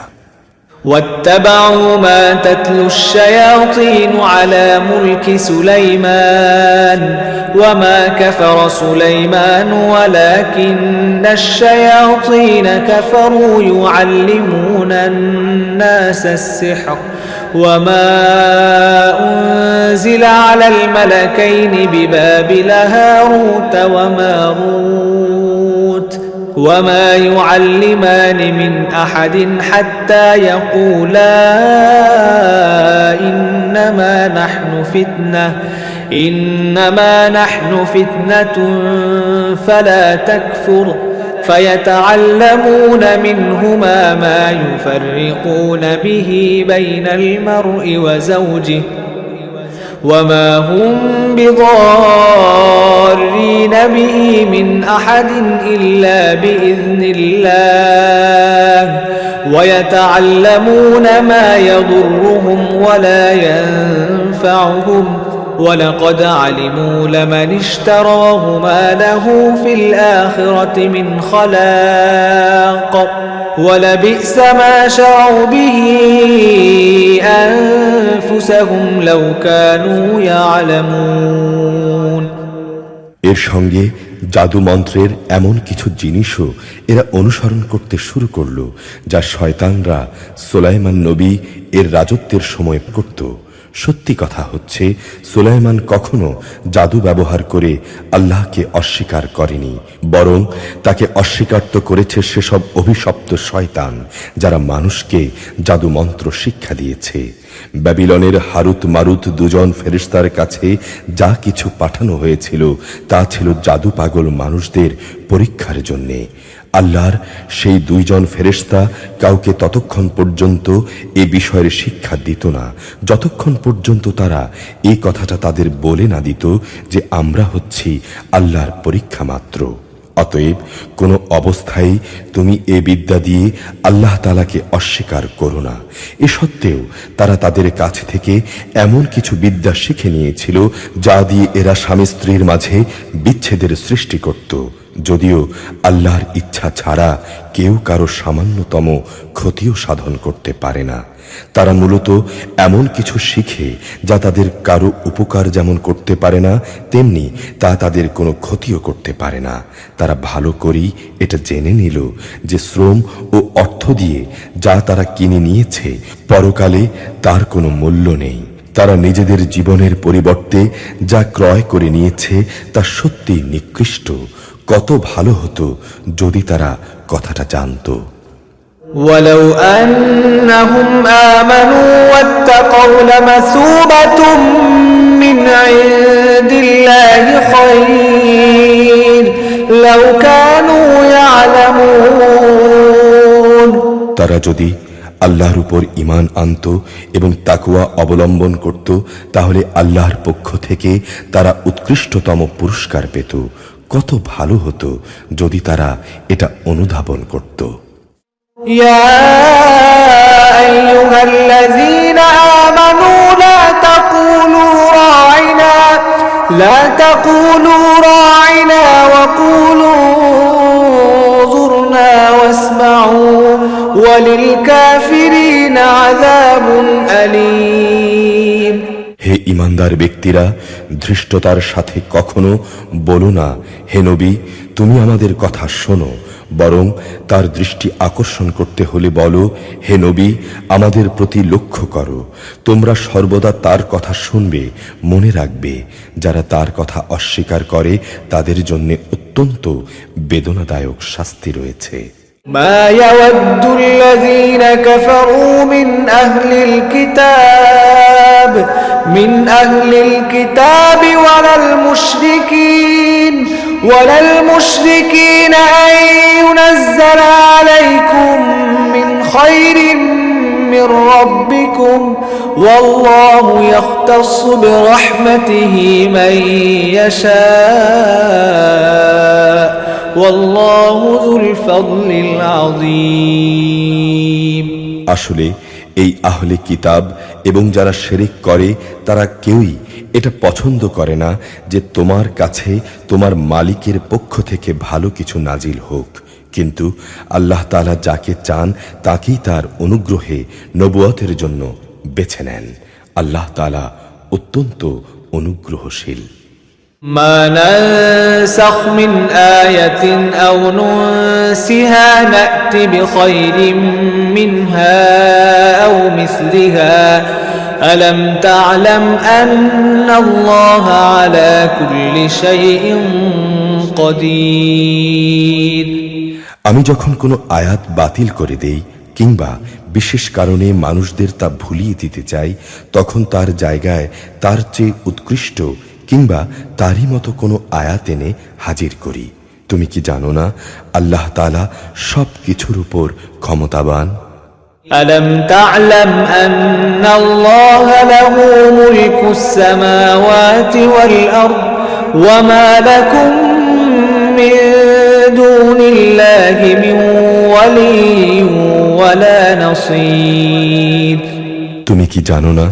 واتبعوا ما تتلو الشياطين على ملك سليمان وما كفر سليمان ولكن الشياطين كفروا يعلمون الناس السحر وما أنزل على الملكين ببابل هاروت وماروت وما يعلمان من أحد حتى يقولا إنما نحن فتنة فلا تكفر فيتعلمون منهما ما يفرقون به بين المرء وزوجه وما هم بضارين به من أحد إلا بإذن الله ويتعلمون ما يضرهم ولا ينفعهم ولقد علموا لمن اشتراه ما له في الآخرة من خلاق ولبئس ما شروا به أنفسهم لو كانوا يعلمون এর সঙ্গে জাদু মন্ত্রের এমন কিছু জিনিসও এরা অনুসরণ করতে শুরু করলো যা শয়তানরা সুলাইমান নবী এর রাজত্বের সময় করত। সত্যি কথা হচ্ছে সুলাইমান কখনো জাদু ব্যবহার করে আল্লাহকে অস্বীকার করেনি, বরং তাকে অস্বীকার তো করেছে সেসব অভিশপ্ত শয়তান যারা মানুষকে জাদু মন্ত্র শিক্ষা দিয়েছে। ব্যাবিলনের হারুত মারুত দুজন ফেরেশতার কাছে যা কিছু পাঠানো হয়েছিল তা ছিল জাদু পাগল মানুষদের পরীক্ষার জন্যে। আল্লাহর সেই দুইজন ফেরেশতা কাউকে ততক্ষণ পর্যন্ত এ বিষয়ের শিক্ষা দিত না যতক্ষণ পর্যন্ত তারা এই কথাটা তাদের বলে না দিত যে আমরা হচ্ছি আল্লাহর পরীক্ষা মাত্র। অতএব কোনো অবস্থায় তুমি এ বিদ্যা দিয়ে আল্লাহ তাআলাকে অস্বীকার করো না। এ সত্ত্বেও তারা তাদের কাছ থেকে এমন কিছু বিদ্যা শিখে নিয়েছিল যা দিয়ে এরা স্বামী স্ত্রীর মাঝে বিচ্ছেদের সৃষ্টি করত, যদিও আল্লাহর ইচ্ছা ছাড়া কেউ কারো সামান্যতম ক্ষতিও সাধন করতে পারে না। তারা মূলত এমন কিছু শিখে যা তাদের কারো উপকার যেমন করতে পারে না তেমনি তা তাদের কোনো ক্ষতিও করতে পারে না। তারা ভালো করেই এটা জেনে নিল যে শ্রম ও অর্থ দিয়ে যা তারা কিনে নিয়েছে পরকালে তার কোনো মূল্য নেই। তারা নিজেদের জীবনের পরিবর্তে যা ক্রয় করে নিয়েছে তা সত্যি নিকৃষ্ট। কত ভালো হতো যদি তারা কথাটা জানতো। ولو أنهم آمنوا واتقوا لمثوبة من عند الله خير لو كانوا يعلمون তারা যদি আল্লাহর উপর ঈমান আনত এবং তাকওয়া অবলম্বন করত তাহলে আল্লাহর পক্ষ থেকে তারা উৎকৃষ্টতম পুরস্কার পেত। কত ভালো হতো যদি তারা এটা অনুধাবন করত। يا أيها الذين آمنوا لا تقولوا راعنا وقولوا انظرنا واسمعوا وللكافرين عذاب أليم হে ঈমানদার ব্যক্তিরা, ধৃষ্টতার সাথে কখনো বলো না হে নবী তুমি আমাদের কথা শোনো, বরং তার দৃষ্টি আকর্ষণ করতে হলে বলো হে নবী আমাদের প্রতি লক্ষ্য করো। তোমরা সর্বদা তার কথা শুনবে, মনে রাখবে যারা তার কথা অস্বীকার করে তাদের জন্য অত্যন্ত বেদনাদায়ক শাস্তি রয়েছে। ما يود الذين كفروا من أهل الكتاب ولا المشركين أن ينزل عليكم من خير من ربكم والله يختص برحمته من يشاء والله ذو الفضل العظيم আসলে এই আহলে কিতাব এবং যারা শিরক করে তারা কেউই এটা পছন্দ করে না যে তোমার কাছে তোমার মালিকের পক্ষ থেকে ভালো কিছু নাজিল হোক, কিন্তু আল্লাহ তাআলা যাকে চান তাকেই তার অনুগ্রহে নবুয়তের জন্য বেছে নেন। আল্লাহ তাআলা অত্যন্ত অনুগ্রহশীল। ما ننسخ من آية أو ننسها نأت بخير منها أو مثلها ألم تعلم أن الله على كل شيء قدير আমি যখন কোনো আয়াত বাতিল করে দেই কিংবা বিশেষ কারণে মানুষদের তা ভুলিয়ে দিতে চাই তখন তার জায়গায় তার চেয়ে উৎকৃষ্ট কিংবা তারই মতো কোনো আয়াত এনে হাজির করি। তুমি কি জানো না আল্লাহ তাআলা সব কিছুর উপর ক্ষমতাবান? ألم تعلم أن الله له ملك السماوات والأرض وما لكم من دون الله من ولي ولا نصير তুমি কি জানো না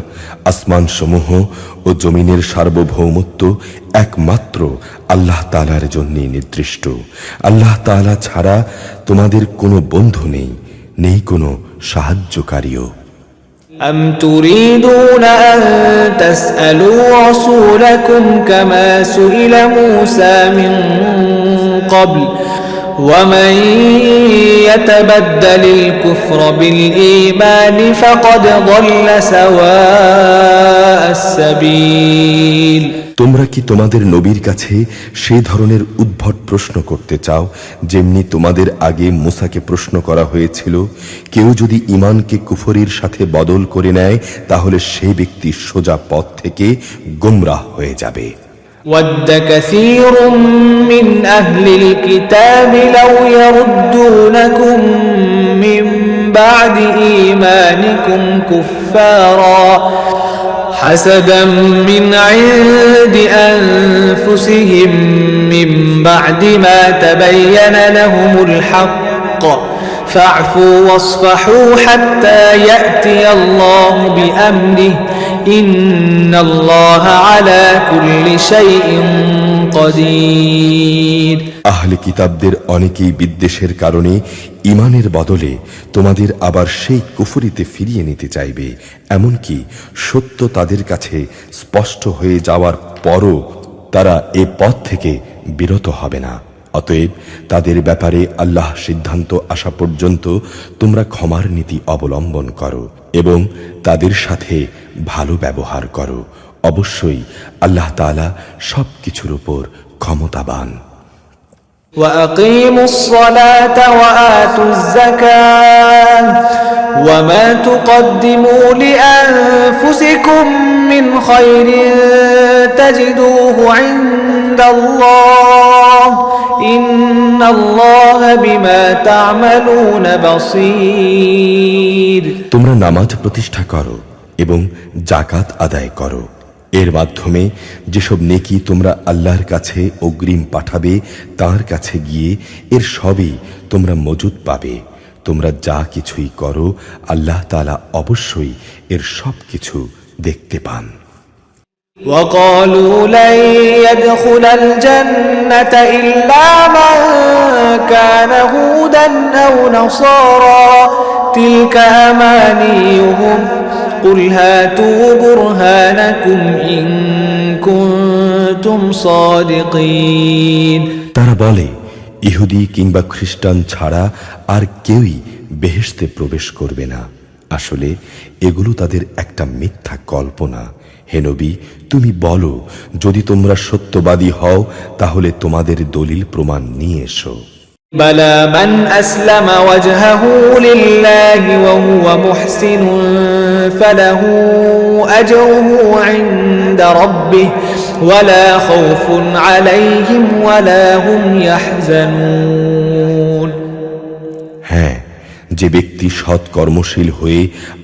আসমান সমূহ ও জমিনের সার্বভৌমত্ব একমাত্র আল্লাহ তাআলার জন্যই নির্দিষ্ট। আল্লাহ তাআলা ছাড়া তোমাদের কোনো বন্ধু নেই, নেই কোনো সাহায্যকারীও। أم تريدون أن تسألوا رسولكم كما سئل موسى من قبل ومن يتبدل الكفر بالإيمان فقد ضل سواء السبيل তোমরা কি তোমাদের নবীর কাছে সেই ধরনের উদ্ভট প্রশ্ন করতে চাও যেমনি তোমাদের আগে মুসাকে প্রশ্ন করা হয়েছিল? কেউ যদি ঈমানকে কুফরির সাথে বদল করে নেয় তাহলে সেই ব্যক্তি সোজা পথ থেকে গোমরাহ হয়ে যাবে। ود كثير من أهل الكتاب لو يردونكم من بعد إيمانكم كفارا حسدا من عند أنفسهم من بعد ما تبين لهم الحق فاعفوا واصفحوا حتى يأتي الله بأمره إن الله على كل شيء قدير আহলে কিতাবদের অনেকেই বিদ্বেষের কারণে ঈমানের বদলে তোমাদের আবার সেই কুফরিতে ফিরিয়ে নিতে চাইবে, এমনকি সত্য তাদের কাছে স্পষ্ট হয়ে যাওয়ার পরও তারা এ পথ থেকে বিরত হবে না। অতএব তাদের ব্যাপারে আল্লাহ সিদ্ধান্ত আসা পর্যন্ত তোমরা ক্ষমার নীতি অবলম্বন করো এবং তাদের সাথে ভালো ব্যবহার করো। অবশ্যই আল্লাহ তাআলা সবকিছুর উপর ক্ষমতাবান। وأقيموا الصلاة وآتوا الزكاة وما تقدموا لأنفسكم من خير تجدوه عند الله إن الله بما تعملون بصير তোমরা নামাজ প্রতিষ্ঠা করো এবং যাকাত আদায় করো। এর মাধ্যমে যেসব নেকি তোমরা আল্লাহর কাছে অগ্রিম পাঠাবে তার কাছে গিয়ে এর সবই তোমরা মজুদ পাবে। তোমরা যা কিছুই করো আল্লাহ তাআলা অবশ্যই এর সব কিছু দেখতে পান। وقالوا لن يدخل الجنة إلا من كان هودا أو نصارى تلك أمانيهم قل هاتوا برهانكم إن كنتم صادقين তারা বলে ইহুদি কিংবা খ্রিস্টান ছাড়া আর কেউই বেহেশতে প্রবেশ করবে না। আসলে এগুলো তাদের একটা মিথ্যা কল্পনা। হে নবী, তুমি বলো, যদি তোমরা সত্যবাদী হও তাহলে তোমাদের দলিল প্রমাণ নিয়ে এসো। بلى من أسلم وجهه لله وهو محسن فله أجره عند ربه ولا خوف عليهم ولا هم يحزنون হ্যাঁ, যে ব্যক্তি সৎ কর্মশীল হয়ে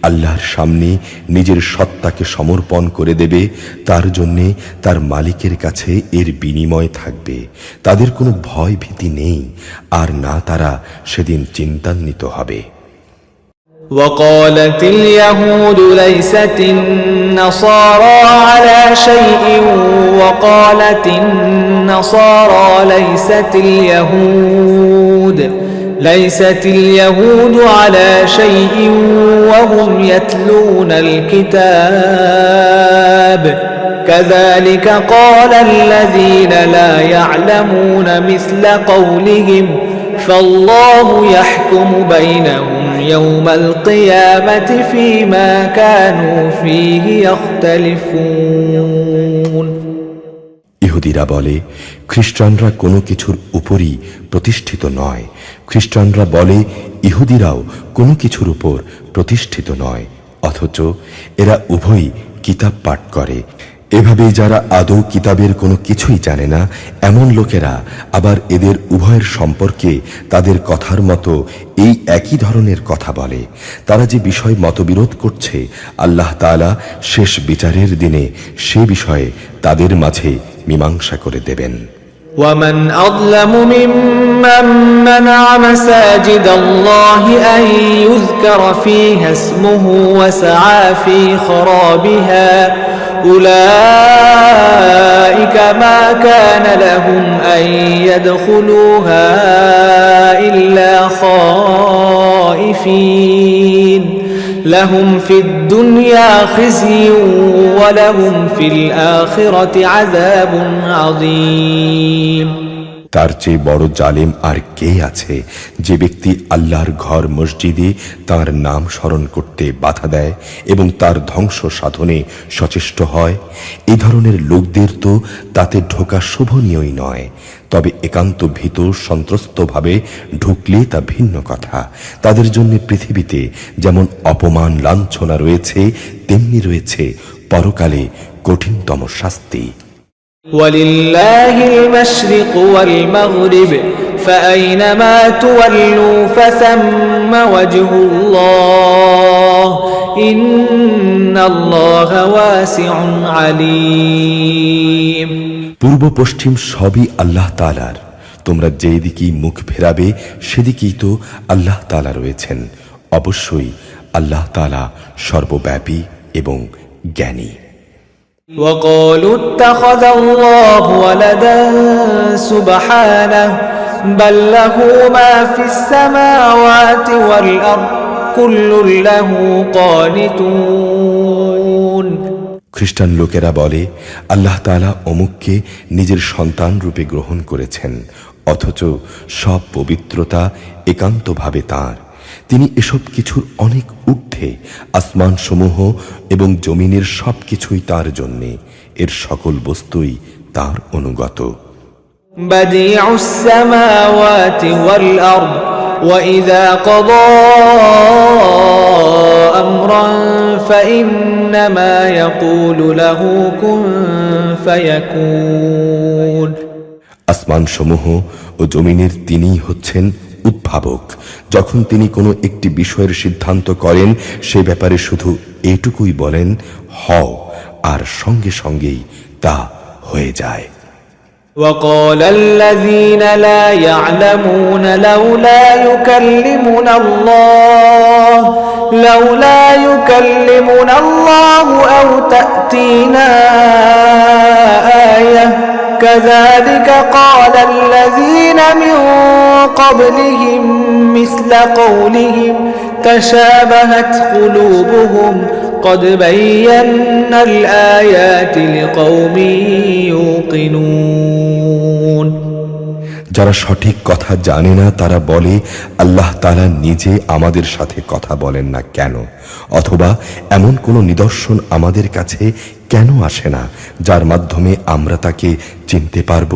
আল্লাহর সামনে নিজের সত্তাকে সমর্পণ করে দেবে তার জন্যে তার মালিকের কাছে এর বিনিময় থাকবে। তাদের কোনো ভয় ভীতি নেই আর না তারা সেদিন চিন্তান্বিত হবে। وقالت اليهود ليست النصارى على شيء وقالت النصارى ليست اليهود على شيء وهم يتلون الكتاب كذلك قال الذين لا يعلمون مثل قولهم فالله يحكم بينهم يوم القيامة فيما كانوا فيه يختلفون ইহুদিরা বলে খ্রিস্টানরা কোনো কিছুর উপরই প্রতিষ্ঠিত নয়, খ্রিস্টানরা বলে ইহুদিরাও কোনো কিছুর উপর প্রতিষ্ঠিত নয়, অথচ এরা উভয়ই কিতাব পাঠ করে। এভাবেই যারা আদৌ কিতাবের কোনো কিছুই জানে না এমন লোকেরা আবার এদের উভয়ের সম্পর্কে তাদের কথার মতো এই একই ধরনের কথা বলে। তারা যে বিষয় মতবিরোধ করছে আল্লাহ তাআলা শেষ বিচারের দিনে সে বিষয়ে তাদের মাঝে মীমাংসা করে দেবেন। ومن أظلم ممن منع مساجد الله أن يذكر فيها اسمه وسعى في خرابها أولئك ما كان لهم أن يدخلوها إلا خائفين لهم في الدنيا خزي ولهم في الآخرة عذاب عظيم। তার চেয়ে বড় জালেম আর কে আছে যে ব্যক্তি আল্লাহর ঘর মসজিদে তার নাম স্মরণ করতে বাধা দেয় এবং তার ধ্বংস সাধনে সচেষ্ট হয়। এই ধরনের লোকদের তো তাতে ঢোকা শোভনীয়ই নয়, তবে একান্ত ভীত সন্ত্রস্তভাবে ঢুকলে তা ভিন্ন কথা। তাদের জন্য পৃথিবীতে যেমন অপমান লাঞ্ছনা রয়েছে তেমনি রয়েছে পরকালে কঠিনতম শাস্তি। ولله المشرق والمغرب فأينما تولوا فثم وجه الله إن الله واسع عليم। পূর্ব পশ্চিম সবই আল্লাহ তাআলার, তোমরা যেই দিকেই মুখ ফেরাবে সেদিকেই তো আল্লাহ তাআলা রয়েছেন। অবশ্যই আল্লাহ তাআলা সর্বব্যাপী এবং জ্ঞানী। وقالوا اتخذ الله ولدا سبحانه بل له ما في السماوات والأرض كل له قانتون। খ্রিস্টান লোকেরা বলে আল্লাহ তাআলা অমুককে নিজের সন্তান রূপে গ্রহণ করেছেন, অথচ সব পবিত্রতা একান্তভাবে তাঁর। তিনি এসব কিছুর অনেক ঊর্ধ্বে। আসমান সমূহ এবং জমিনের সব কিছুই তাঁর জন্যে, এর সকল বস্তুই তাঁর অনুগত। বাদিউস সামাওয়াতি ওয়াল আরদ ওয়া ইযা ক্বাদা আমরান ফাইন্নামা ইয়াকুলু লাহু কুন ফায়াকুন। আসমান সমূহ ও জমিনের তিনিই হচ্ছেন উদ্ভাবক। যখন তিনি কোনো একটি বিষয়ের সিদ্ধান্ত করেন সে ব্যাপারে শুধু এটুকুই বলেন হও, আর সঙ্গে সঙ্গেই তা হয়ে যায়। وقال الذين لا يعلمون لولا يكلمنا الله أو تأتينا آية كذلك قال الذين من قبلهم مثل قولهم تشابهت قلوبهم قد بينا الآيات لقوم يوقنون। যারা সঠিক কথা জানে না তারা বলে আল্লাহ তাআলা নিজে আমাদের সাথে কথা বলেন না কেন, অথবা এমন কোনো নিদর্শন আমাদের কাছে কেন আসে না যার মাধ্যমে আমরা তাকে চিনতে পারব।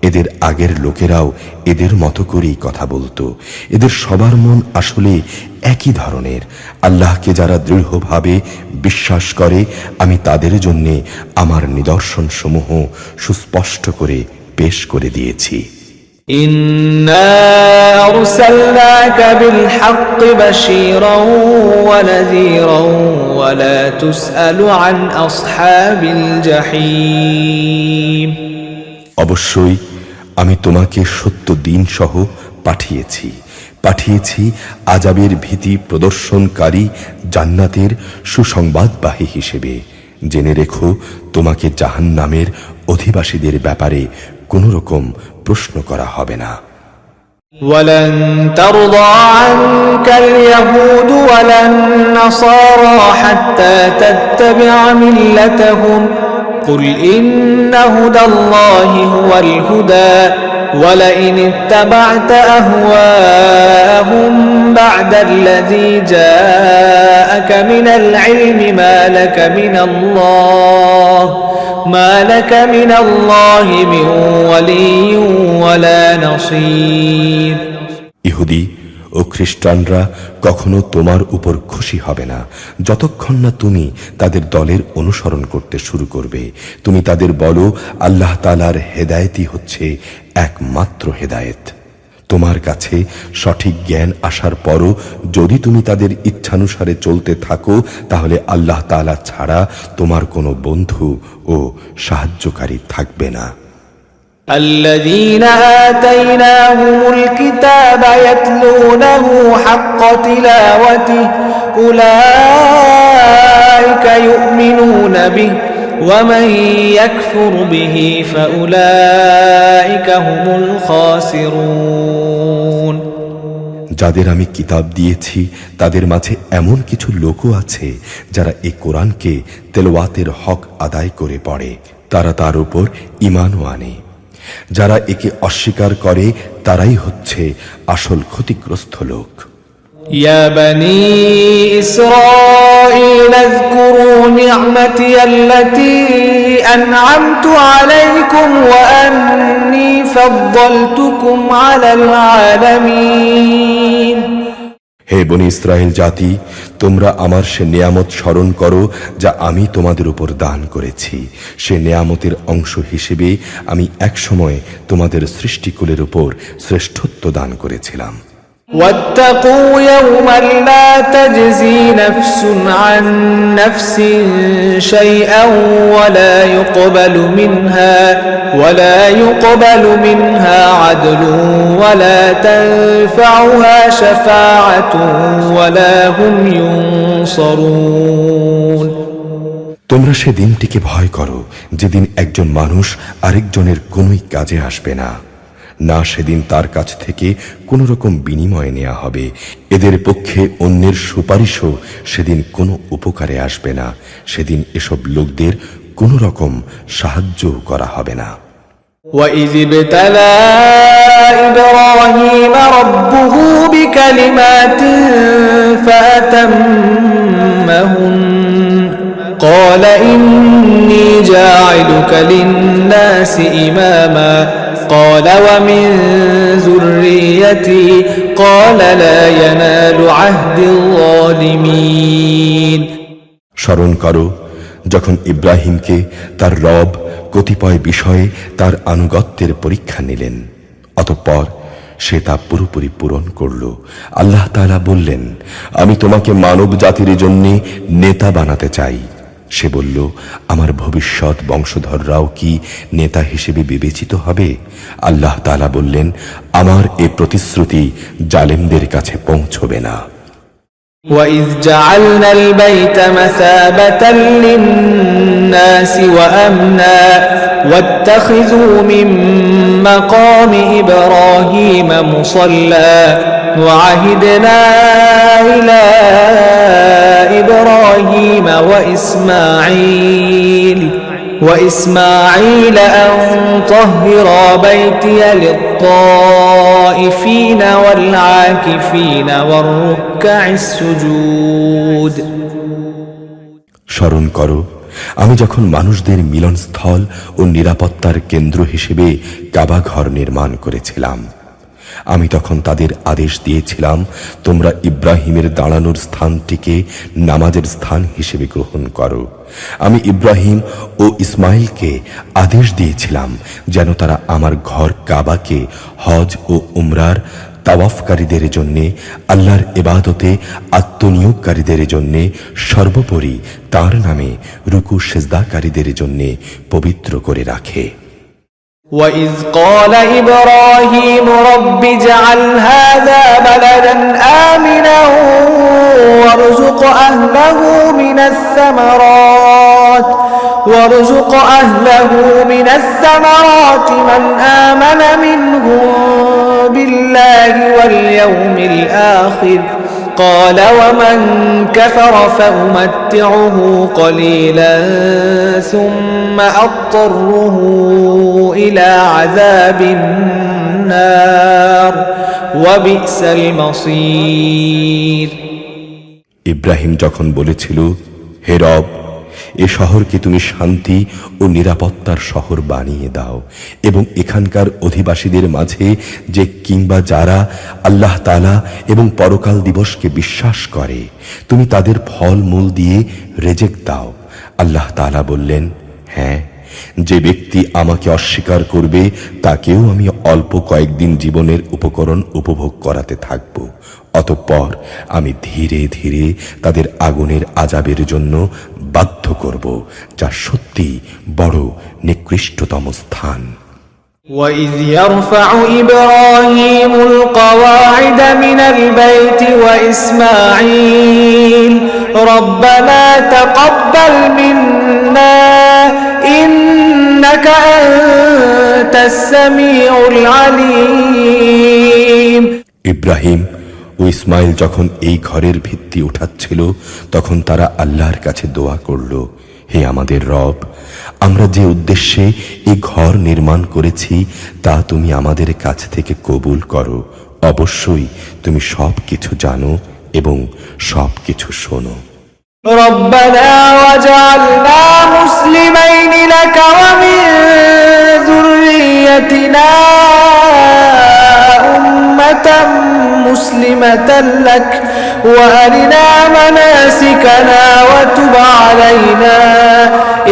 এদের আগের লোকেরাও এদের মতো করেই কথা বলতো। এদের সবার মন আসলে একই ধরনের। আল্লাহকে যারা দৃঢ়ভাবে বিশ্বাস করে আমি তাদের জন্য আমার নিদর্শন সমূহ সুস্পষ্ট করে পেশ করে দিয়েছি। إنا أرسلناك بالحق بشيرا ونذيرا ولا تسأل عن أصحاب الجحيم। অবশ্যই আমি তোমাকে সত্য দিন সহ পাঠিয়েছি আযাবের ভীতি প্রদর্শনকারী জান্নাতের সুসংবাদবাহী হিসেবে। জেনে রেখো তোমাকে জাহান্নামের অধিবাসীদের ব্যাপারে কোনো রকম প্রশ্ন করা হবে না। ولن ترضى عنك اليهود ولا النصارى حتى تتبع ملتهم قل إن هدى الله هو الهدى ولئن اتبعت أهواءهم بعد الذي جاءك من العلم ما لك من الله من ولي ولا نصير। ইহুদি ও খ্রিস্টানরা কখনো তোমার উপর খুশি হবে না যতক্ষণ না তুমি তাদের দলের অনুসরণ করতে শুরু করবে। তুমি তাদের বলো, আল্লাহ তাআলার হেদায়েতই হচ্ছে একমাত্র হেদায়েত। তোমার কাছে সঠিক জ্ঞান আসার পরও যদি তুমি তাদের ইচ্ছানুসারে চলতে থাকো, তাহলে আল্লাহ তাআলা ছাড়া তোমার কোনো বন্ধু ও সাহায্যকারী থাকবে না। الذين آتيناهم الكتاب يتلونه حق تلاوته أولئك يؤمنون به ومن يكفر به فأولئك هم الخاسرون। যাদের আমি কিতাব দিয়েছি তাদের মাঝে এমন কিছু লোকও আছে যারা এই কোরআনকে তেলাওয়াতের হক আদায় করে পড়ে, তারা তার উপর ঈমানও আনে। যারা একে অস্বীকার করে তারাই হচ্ছে আসল ক্ষতিগ্রস্ত লোক। يا بني إسرائيل اذكروا نعمتي التي أنعمت عليكم وأني فضلتكم على العالمين। হে বনি ইসরায়েল জাতি, তোমরা আমার সে নিয়ামত স্মরণ করো যা আমি তোমাদের উপর দান করেছি। সে নিয়ামতের অংশ হিসেবে আমি একসময় তোমাদের সৃষ্টিকুলের উপর শ্রেষ্ঠত্ব দান করেছিলাম। واتقوا يوما لا تجزي نفس عن نفس شيئا ولا يقبل منها عدل ولا تنفعها شفاعة ولا هم ينصرون। তোমরা সে দিনটিকে ভয় করো যেদিন একজন মানুষ আরেকজনের কোনোই কাজে আসবে না, না সেদিন তার কাছ থেকে কোনো রকম বিনিময় নেওয়া হবে। এদের পক্ষে অন্যের সুপারিশও সেদিন কোনো উপকারে আসবে না। সেদিন এসব লোকদের কোনো রকম সাহায্য করা হবে না। وَإِذِ ابْتَلَى إِبْرَاهِيمَ رَبُّهُ بِكَلِمَاتٍ فَأَتَمَّهُنَّ قَالَ إِنِّي جَاعِلُكَ لِلنَّاسِ إِمَامًا قال ومن ذريتي قال لا ينال عهد الظالمين। স্মরণ করো যখন ইব্রাহিমকে তার রব কতিপয় বিষয়ে তার আনুগত্যের পরীক্ষা নিলেন, অতঃপর সে তা পুরোপুরি পূরণ করল। আল্লাহ তাআলা বললেন, আমি তোমাকে মানব জাতির জন্য নেতা বানাতে চাই। সে বলল, আমার ভবিষ্যৎ বংশধররাও কি নেতা হিসেবে বিবেচিত হবে? আল্লাহ তাআলা বললেন, আমার এ প্রতিশ্রুতি জালেমদের কাছে পৌঁছবে না। وَإِذْ جَعَلْنَا الْبَيْتَ مَثَابَةً لِلنَّاسِ وَأَمْنًا وَاتَّخِذُوا مِن مَّقَامِ إِبْرَاهِيمَ مُصَلًّى وَعَهِدْنَا إِلَىٰ إِبْرَاهِيمَ وَإِسْمَاعِيلَ أَن طَهِّرَا بَيْتِيَ لِلطَّائِفِينَ وَالْعَاكِفِينَ وَالرُّكَّعِ السُّجُودِ। স্মরণ করো আমি যখন মানুষদের মিলনস্থল ও নিরাপত্তার কেন্দ্র হিসেবে কাবা ঘর নির্মাণ করেছিলাম, আমি তখন তাদের আদেশ দিয়েছিলাম, তোমরা ইব্রাহিমের দাঁড়ানোর স্থানটিকে নামাজের স্থান হিসেবে গ্রহণ করো। আমি ইব্রাহিম ও ইসমাইলকে আদেশ দিয়েছিলাম যেন তারা আমার ঘর কাবাকে হজ ও উমরার তাওয়াফকারীদের জন্য, আল্লাহর ইবাদতে আত্মনিয়োগকারীদের জন্য, সর্বোপরি তার নামে রুকু সেজদাকারীদের জন্য পবিত্র করে রাখে। وَإِذْ قَالَ إِبْرَاهِيمُ رَبِّ اجْعَلْ هَٰذَا بَلَدًا آمِنًا وَارْزُقْ أَهْلَهُ مِنَ الثَّمَرَاتِ مَنْ آمَنَ مِنْهُم بِاللَّهِ وَالْيَوْمِ الْآخِرِ قال ومن كفر فأمتعه قليلا ثم أضطره إلى عذاب النار وبئس المصير। ইব্রাহিম যখন বলেছিল, হে রব, এ শহরকে তুমি শান্তি ও নিরাপত্তার শহর বানিয়ে দাও এবং এখানকার অধিবাসীদের মাঝে যে কিংবা যারা আল্লাহ তাআলা এবং পরকাল দিবসকে বিশ্বাস করে তুমি তাদের ফল মূল দিয়ে রেজেক দাও। আল্লাহ তাআলা বললেন, হ্যাঁ, যে ব্যক্তি আমাকে অস্বীকার করবে তাকেও আমি অল্প কয়েকদিন জীবনের উপকরণ উপভোগ করাতে থাকব, অতঃপর আমি ধীরে ধীরে তাদের আগুনের আযাবের জন্য বাধ্য করব, যা সত্যি বড় নিকৃষ্টতম স্থান। وَإِذْ يَرْفَعُ إِبْرَاهِيمُ الْقَوَاعِدَ مِنَ الْبَيْتِ وَإِسْمَاعِيلُ رَبَّنَا تَقَبَّلْ مِنَّا إِنَّكَ أَنْتَ السَّمِيعُ الْعَلِيمُ। ইব্রাহিম ও ইসমাইল যখন এই ঘরের ভিত্তি উঠাচ্ছিল তখন তারা আল্লাহর কাছে দোয়া করল, হে আমাদের রব, আমরা যে উদ্দেশ্যে এই ঘর নির্মাণ করেছি তা তুমি আমাদের কাছ থেকে কবুল করো। অবশ্যই তুমি সব কিছু জানো এবং সব কিছু শোনো। ربنا وجعلنا مسلمين لك ومن ذريتنا أمة مسلمة لك وأرنا مناسكنا وتب علينا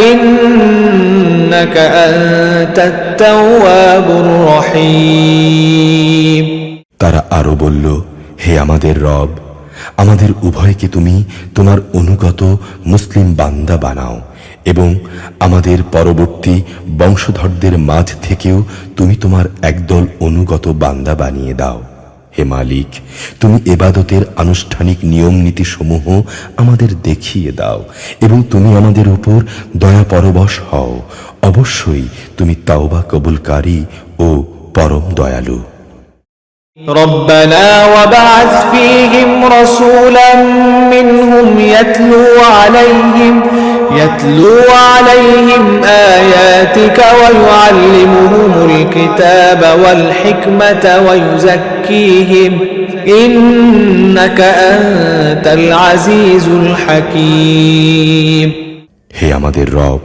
إنك أنت التواب الرحيم। তারা আরো বলল, হে আমাদের রব, আমাদের উভয়কে তুমি তোমার অনুগত মুসলিম বান্দা বানাও এবং আমাদের পরবর্তী বংশধরদের মাঝ থেকেও তুমি তোমার একদল অনুগত বান্দা বানিয়ে দাও। হে মালিক, তুমি ইবাদতের আনুষ্ঠানিক নিয়ম নীতি সমূহ আমাদের দেখিয়ে দাও এবং তুমি আমাদের উপর দয়া পরবশ হও। অবশ্যই তুমি তাওবা কবুলকারী ও পরম দয়ালু। ربنا وبعث فيهم رسولا منهم يتلو عليهم آياتك ويعلمهم الكتاب والحكمة ويزكيهم إنك أنت العزيز الحكيم। হে আমাদের রব,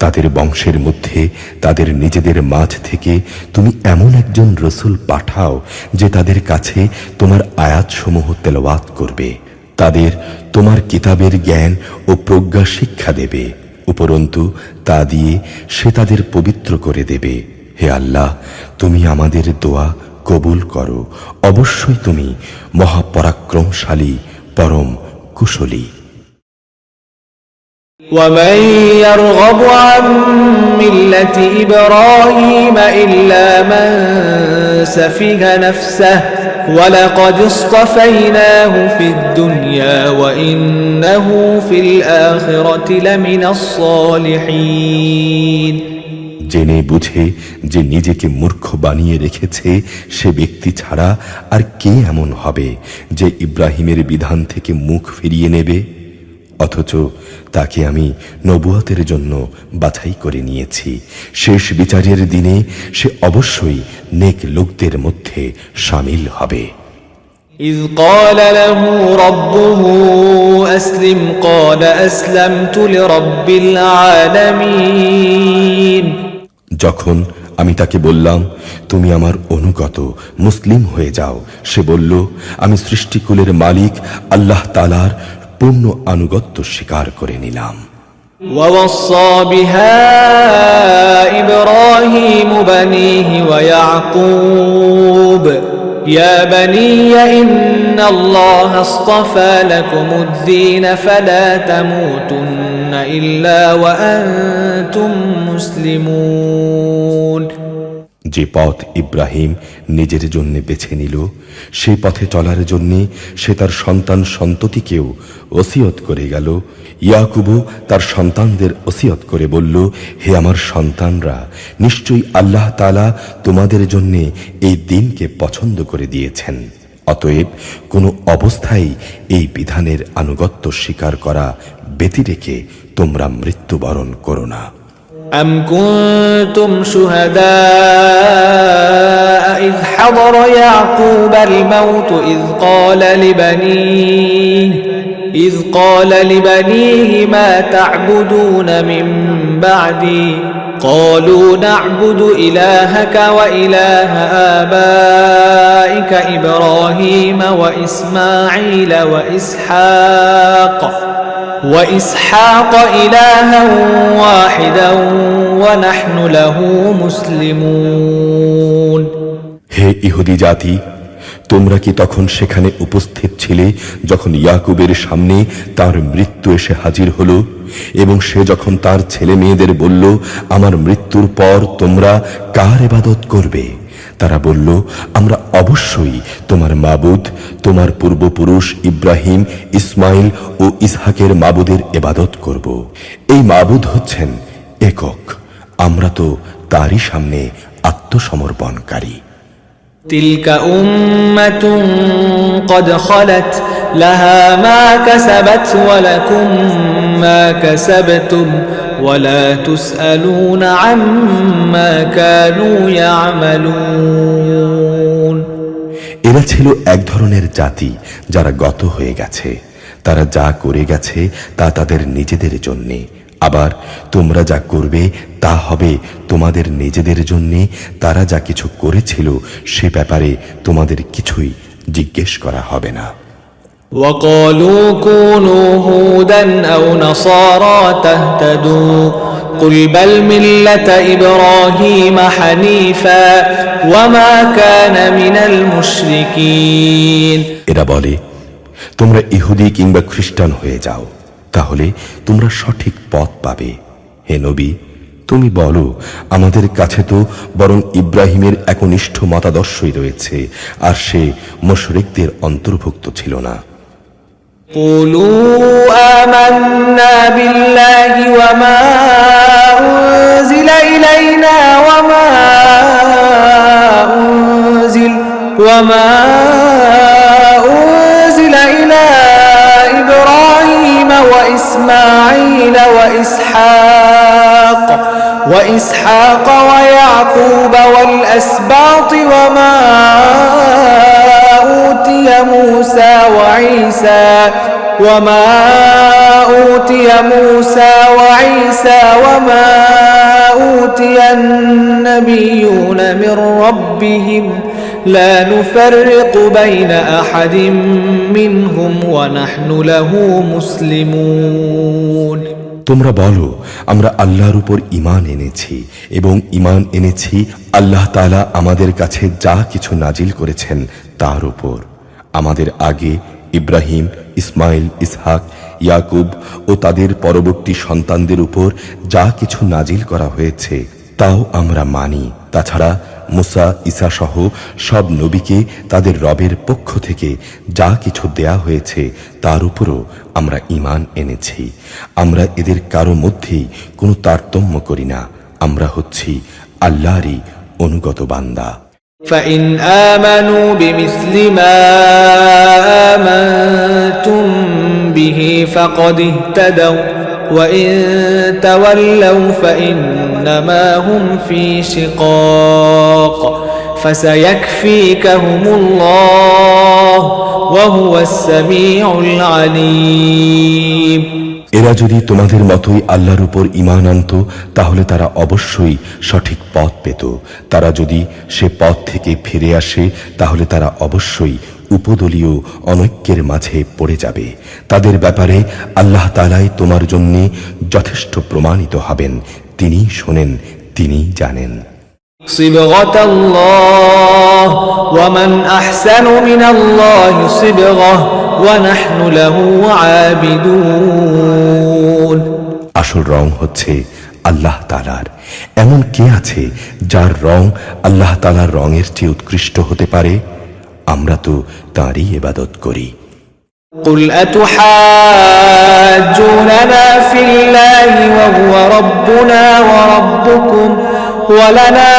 তাদের বংশের মধ্যে তাদের নিজেদের মাঝ থেকে তুমি এমন একজন রসূল পাঠাও যে তাদের কাছে তোমার আয়াতসমূহ তেলাওয়াত করবে, তাদের তোমার কিতাবের জ্ঞান ও প্রজ্ঞা শিক্ষা দেবে, উপরন্তু তা দিয়ে সে তাদের পবিত্র করে দেবে। হে আল্লাহ, তুমি আমাদের দোয়া কবুল করো। অবশ্যই তুমি মহাপরাক্রমশালী, পরম কুশলী। ومن يرغب عن ملة إبراهيم إلا من سفه نفسه ولقد اصطفيناه في الدنيا وإنه في الآخرة لمن الصالحين। জেনে বুঝে যে নিজেকে মূর্খ বানিয়ে রেখেছে সে ব্যক্তি ছাড়া আর কে এমন হবে যে ইব্রাহিমের বিধান থেকে মুখ ফিরিয়ে নেবে? অথচ তাকে আমি নবুয়তের জন্য বাছাই করে নিয়েছি। শেষ বিচারের দিনে সে অবশ্যই নেক লোকদের মধ্যে শামিল হবে। إذ قال له ربه أسلم قال أسلمت لرب العالمين। যখন আমি তাকে বললাম, তুমি আমার অনুগত, মুসলিম হয়ে যাও, সে বলল, আমি সৃষ্টিকুলের মালিক আল্লাহ তাআলার পূর্ণ আনুগত্য স্বীকার করে নিলাম। ووصى بها إبراهيم بنيه ويعقوب يا بني إن الله اصطفى لكم الدين فلا تموتن إلا وأنتم مسلمون। যে পথ ইব্রাহিম নিজের জন্য বেছে নিল সেই পথে চলার জন্য সে তার সন্তান সন্ততিকেও ওসিয়ত করে গেল। ইয়াকুবও তার সন্তানদের ওসিয়ত করে বলল, হে আমার সন্তানরা, নিশ্চয়ই আল্লাহ তাআলা তোমাদের জন্য এই দিনকে পছন্দ করে দিয়েছেন, অতএব কোনো অবস্থায় এই বিধানের আনুগত্য স্বীকার করা ব্যতি রেখে তোমরা মৃত্যুবরণ করো না। أم كنتم شهداء إذ حضر يعقوب الموت إذ قال إذ قال لبنيه ما تعبدون من بعدي قالوا نعبد إلهك وإله آبائك إبراهيم وإسماعيل وإسحاق إلها واحدا ونحن له مسلمون হে ইহুদি জাতি, তোমরা কি তখন সেখানে উপস্থিত ছিলে যখন ইয়াকুবের সামনে তার মৃত্যু এসে হাজির হলো এবং সে যখন তার ছেলে মেয়েদের বলল, আমার মৃত্যুর পর তোমরা কার ইবাদত করবে? তারা বলল, আমরা অবশ্যই তোমার মাবুদ, তোমার পূর্বপুরুষ ইব্রাহিম, ইসমাইল ও ইসহাকের মাবুদের ইবাদত করব। এই মাবুদ হচ্ছেন একক, আমরা তো তারই সামনে আত্মসমর্পণকারী। تلك أمة قد خلت لها ما كسبت ولكم ما كسبتم ولا تسألون عما كانوا يعملون এরা ছিল এক ধরনের জাতি যারা গত হয়ে গেছে, তারা যা করে গেছে তা তাদের নিজেদের জন্যে, আবার তোমরা যা করবে তা হবে তোমাদের নিজেদের জন্যে। তারা যা কিছু করেছিল সে ব্যাপারে তোমাদের কিছুই জিজ্ঞেস করা হবে না। وقالوا كونوا هودا أو نصارى تهتدوا قل بل ملة إبراهيم حنيفا وما كان من المشركين এরা বলে, তোমরা ইহুদি কিংবা খ্রিস্টান হয়ে যাও, তাহলে তোমরা সঠিক পথ পাবে। হে নবী, তুমি বলো, আমাদের কাছে তো বরং ইব্রাহিমের একনিষ্ঠ মতাদর্শই রয়েছে, আর সে মুশরিকদের অন্তর্ভুক্ত ছিল না। قولوا آمنا بالله وما أنزل إلينا وما أنزل إلى إبراهيم وإسماعيل وإسحاق ويعقوب والأسباط وما أوتي موسى وعيسى وما أوتي النبيون من ربهم لا نفرق بين أحد منهم ونحن له مسلمون তোমরা বলো, আমরা আল্লাহর উপর ঈমান এনেছি এবং ঈমান এনেছি আল্লাহ তাআলা আমাদের কাছে যা কিছু নাজিল করেছেন তার উপর। আমাদের আগে ইব্রাহিম, ইসমাইল, ইসহাক, ইয়াকুব ও তাদের পরবর্তী সন্তানদের উপর যা কিছু নাজিল করা হয়েছে তাও আমরা মানি। তাছাড়া মুসা, ঈসা সহ সব নবীকে তাদের রবের পক্ষ থেকে যা কিছু দেয়া হয়েছে তার উপরও আমরা ঈমান এনেছি। আমরা এদের কারো মধ্যেই কোনো তারতম্য করি না, আমরা হচ্ছি আল্লাহরই অনুগত বান্দা। فإن آمنوا بمثل ما آمنتم به فقد اهتدوا وإن تولوا فإنما هم في شقاق فسيكفيكهم الله وهو السميع العليم এরা যদি তোমাদের মতোই আল্লাহর উপর ঈমান আনত তাহলে তারা অবশ্যই সঠিক পথ পেত। তারা যদি সে পথ থেকে ফিরে আসে তাহলে তারা অবশ্যই উপদলীয় অনৈক্যের মাঝে পড়ে যাবে। তাদের ব্যাপারে আল্লাহ তাআলাই তোমার জন্য যথেষ্ট প্রমাণিত হবেন। তিনি শোনেন, তিনি জানেন। صبغة الله ومن أحسن من الله صبغة ونحن له عابدون আসল রং হচ্ছে আল্লাহ তাআলার। এমন কে আছে যার রং আল্লাহ তাআলার রঙের চেয়ে উৎকৃষ্ট হতে পারে? আমরা তো তাঁরই ইবাদত করি। قل أتحاجوننا في الله وهو ربنا وربكم ولنا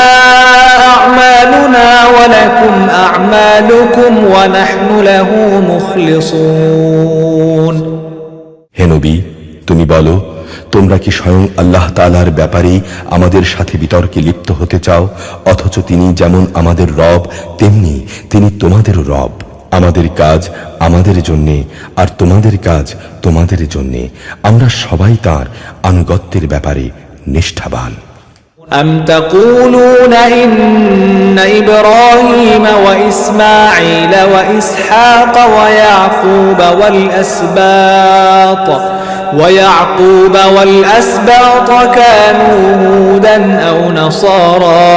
أعمالنا ولكم أعمالكم ونحن له مخلصون হে নবী, তুমি বলো, তোমরা কি স্বয়ং আল্লাহ তাআলার ব্যাপারে আমাদের সাথে বিতর্কে লিপ্ত হতে চাও, অথচ তিনি যেমন আমাদের রব তেমনি তিনি তোমাদেরও রব। আমাদের কাজ আমাদের জন্যে আর তোমাদের কাজ তোমাদের জন্যে। আমরা সবাই তাঁর আনুগত্যের ব্যাপারে নিষ্ঠাবান। أم تقولون إن إبراهيم وإسماعيل وإسحاق ويعقوب والأسباط كانوا هودا أو نصارى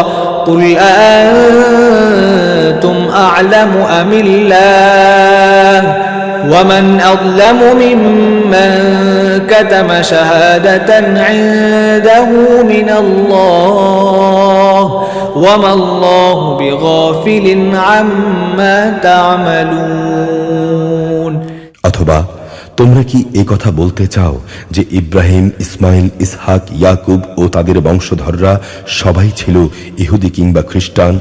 قل أأنتم أعلم أم الله ومن أظلم ممن كتم شهادة عنده من الله وما الله بغافل عما تعملون। অথবা তোমরা কি এই কথা বলতে চাও যে ইব্রাহিম, ইসমাইল, ইসহাক, ইয়াকুব ও তাদের বংশধররা সবাই ছিল ইহুদি কিংবা খ্রিস্টান?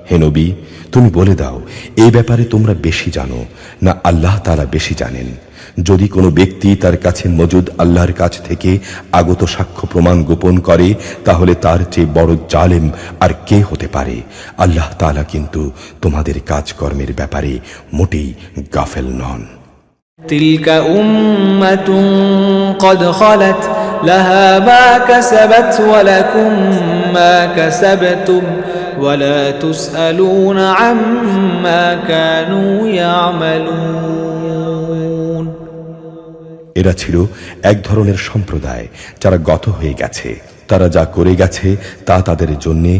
হে নবী, তুমি বলে দাও, এই ব্যাপারে তোমরা বেশি জানো না আল্লাহ তাআলা বেশি জানেন? যদি কোনো ব্যক্তি তার কাছে মজুদ আল্লাহর কাছ থেকে আগত সাক্ষ্য প্রমাণ গোপন করে, তাহলে তার চেয়ে বড় জালেম আর কে হতে পারে? আল্লাহ তাআলা কিন্তু তোমাদের কাজকর্মের ব্যাপারে মোটেই গাফেল নন। تلك أمة قد خلت لها ما كسبت ولكم ما كسبتم ولا تسألون عما كانوا يعملون। এরা ছিল এক ধরনের সম্প্রদায় যারা গত হয়ে গেছে। তারা যা করে গেছে তা তাদের জন্যে,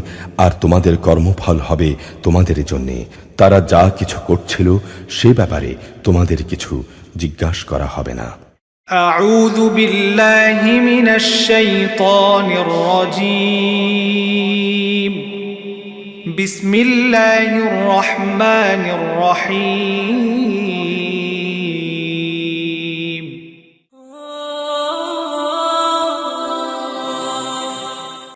আর তোমাদের কর্মফল হবে তোমাদের জন্যে। তারা যা কিছু করছিল সে ব্যাপারে তোমাদের কিছু জিজ্ঞাসা করা হবে না। أعوذ بالله من الشيطان الرجيم بسم الله الرحمن الرحيم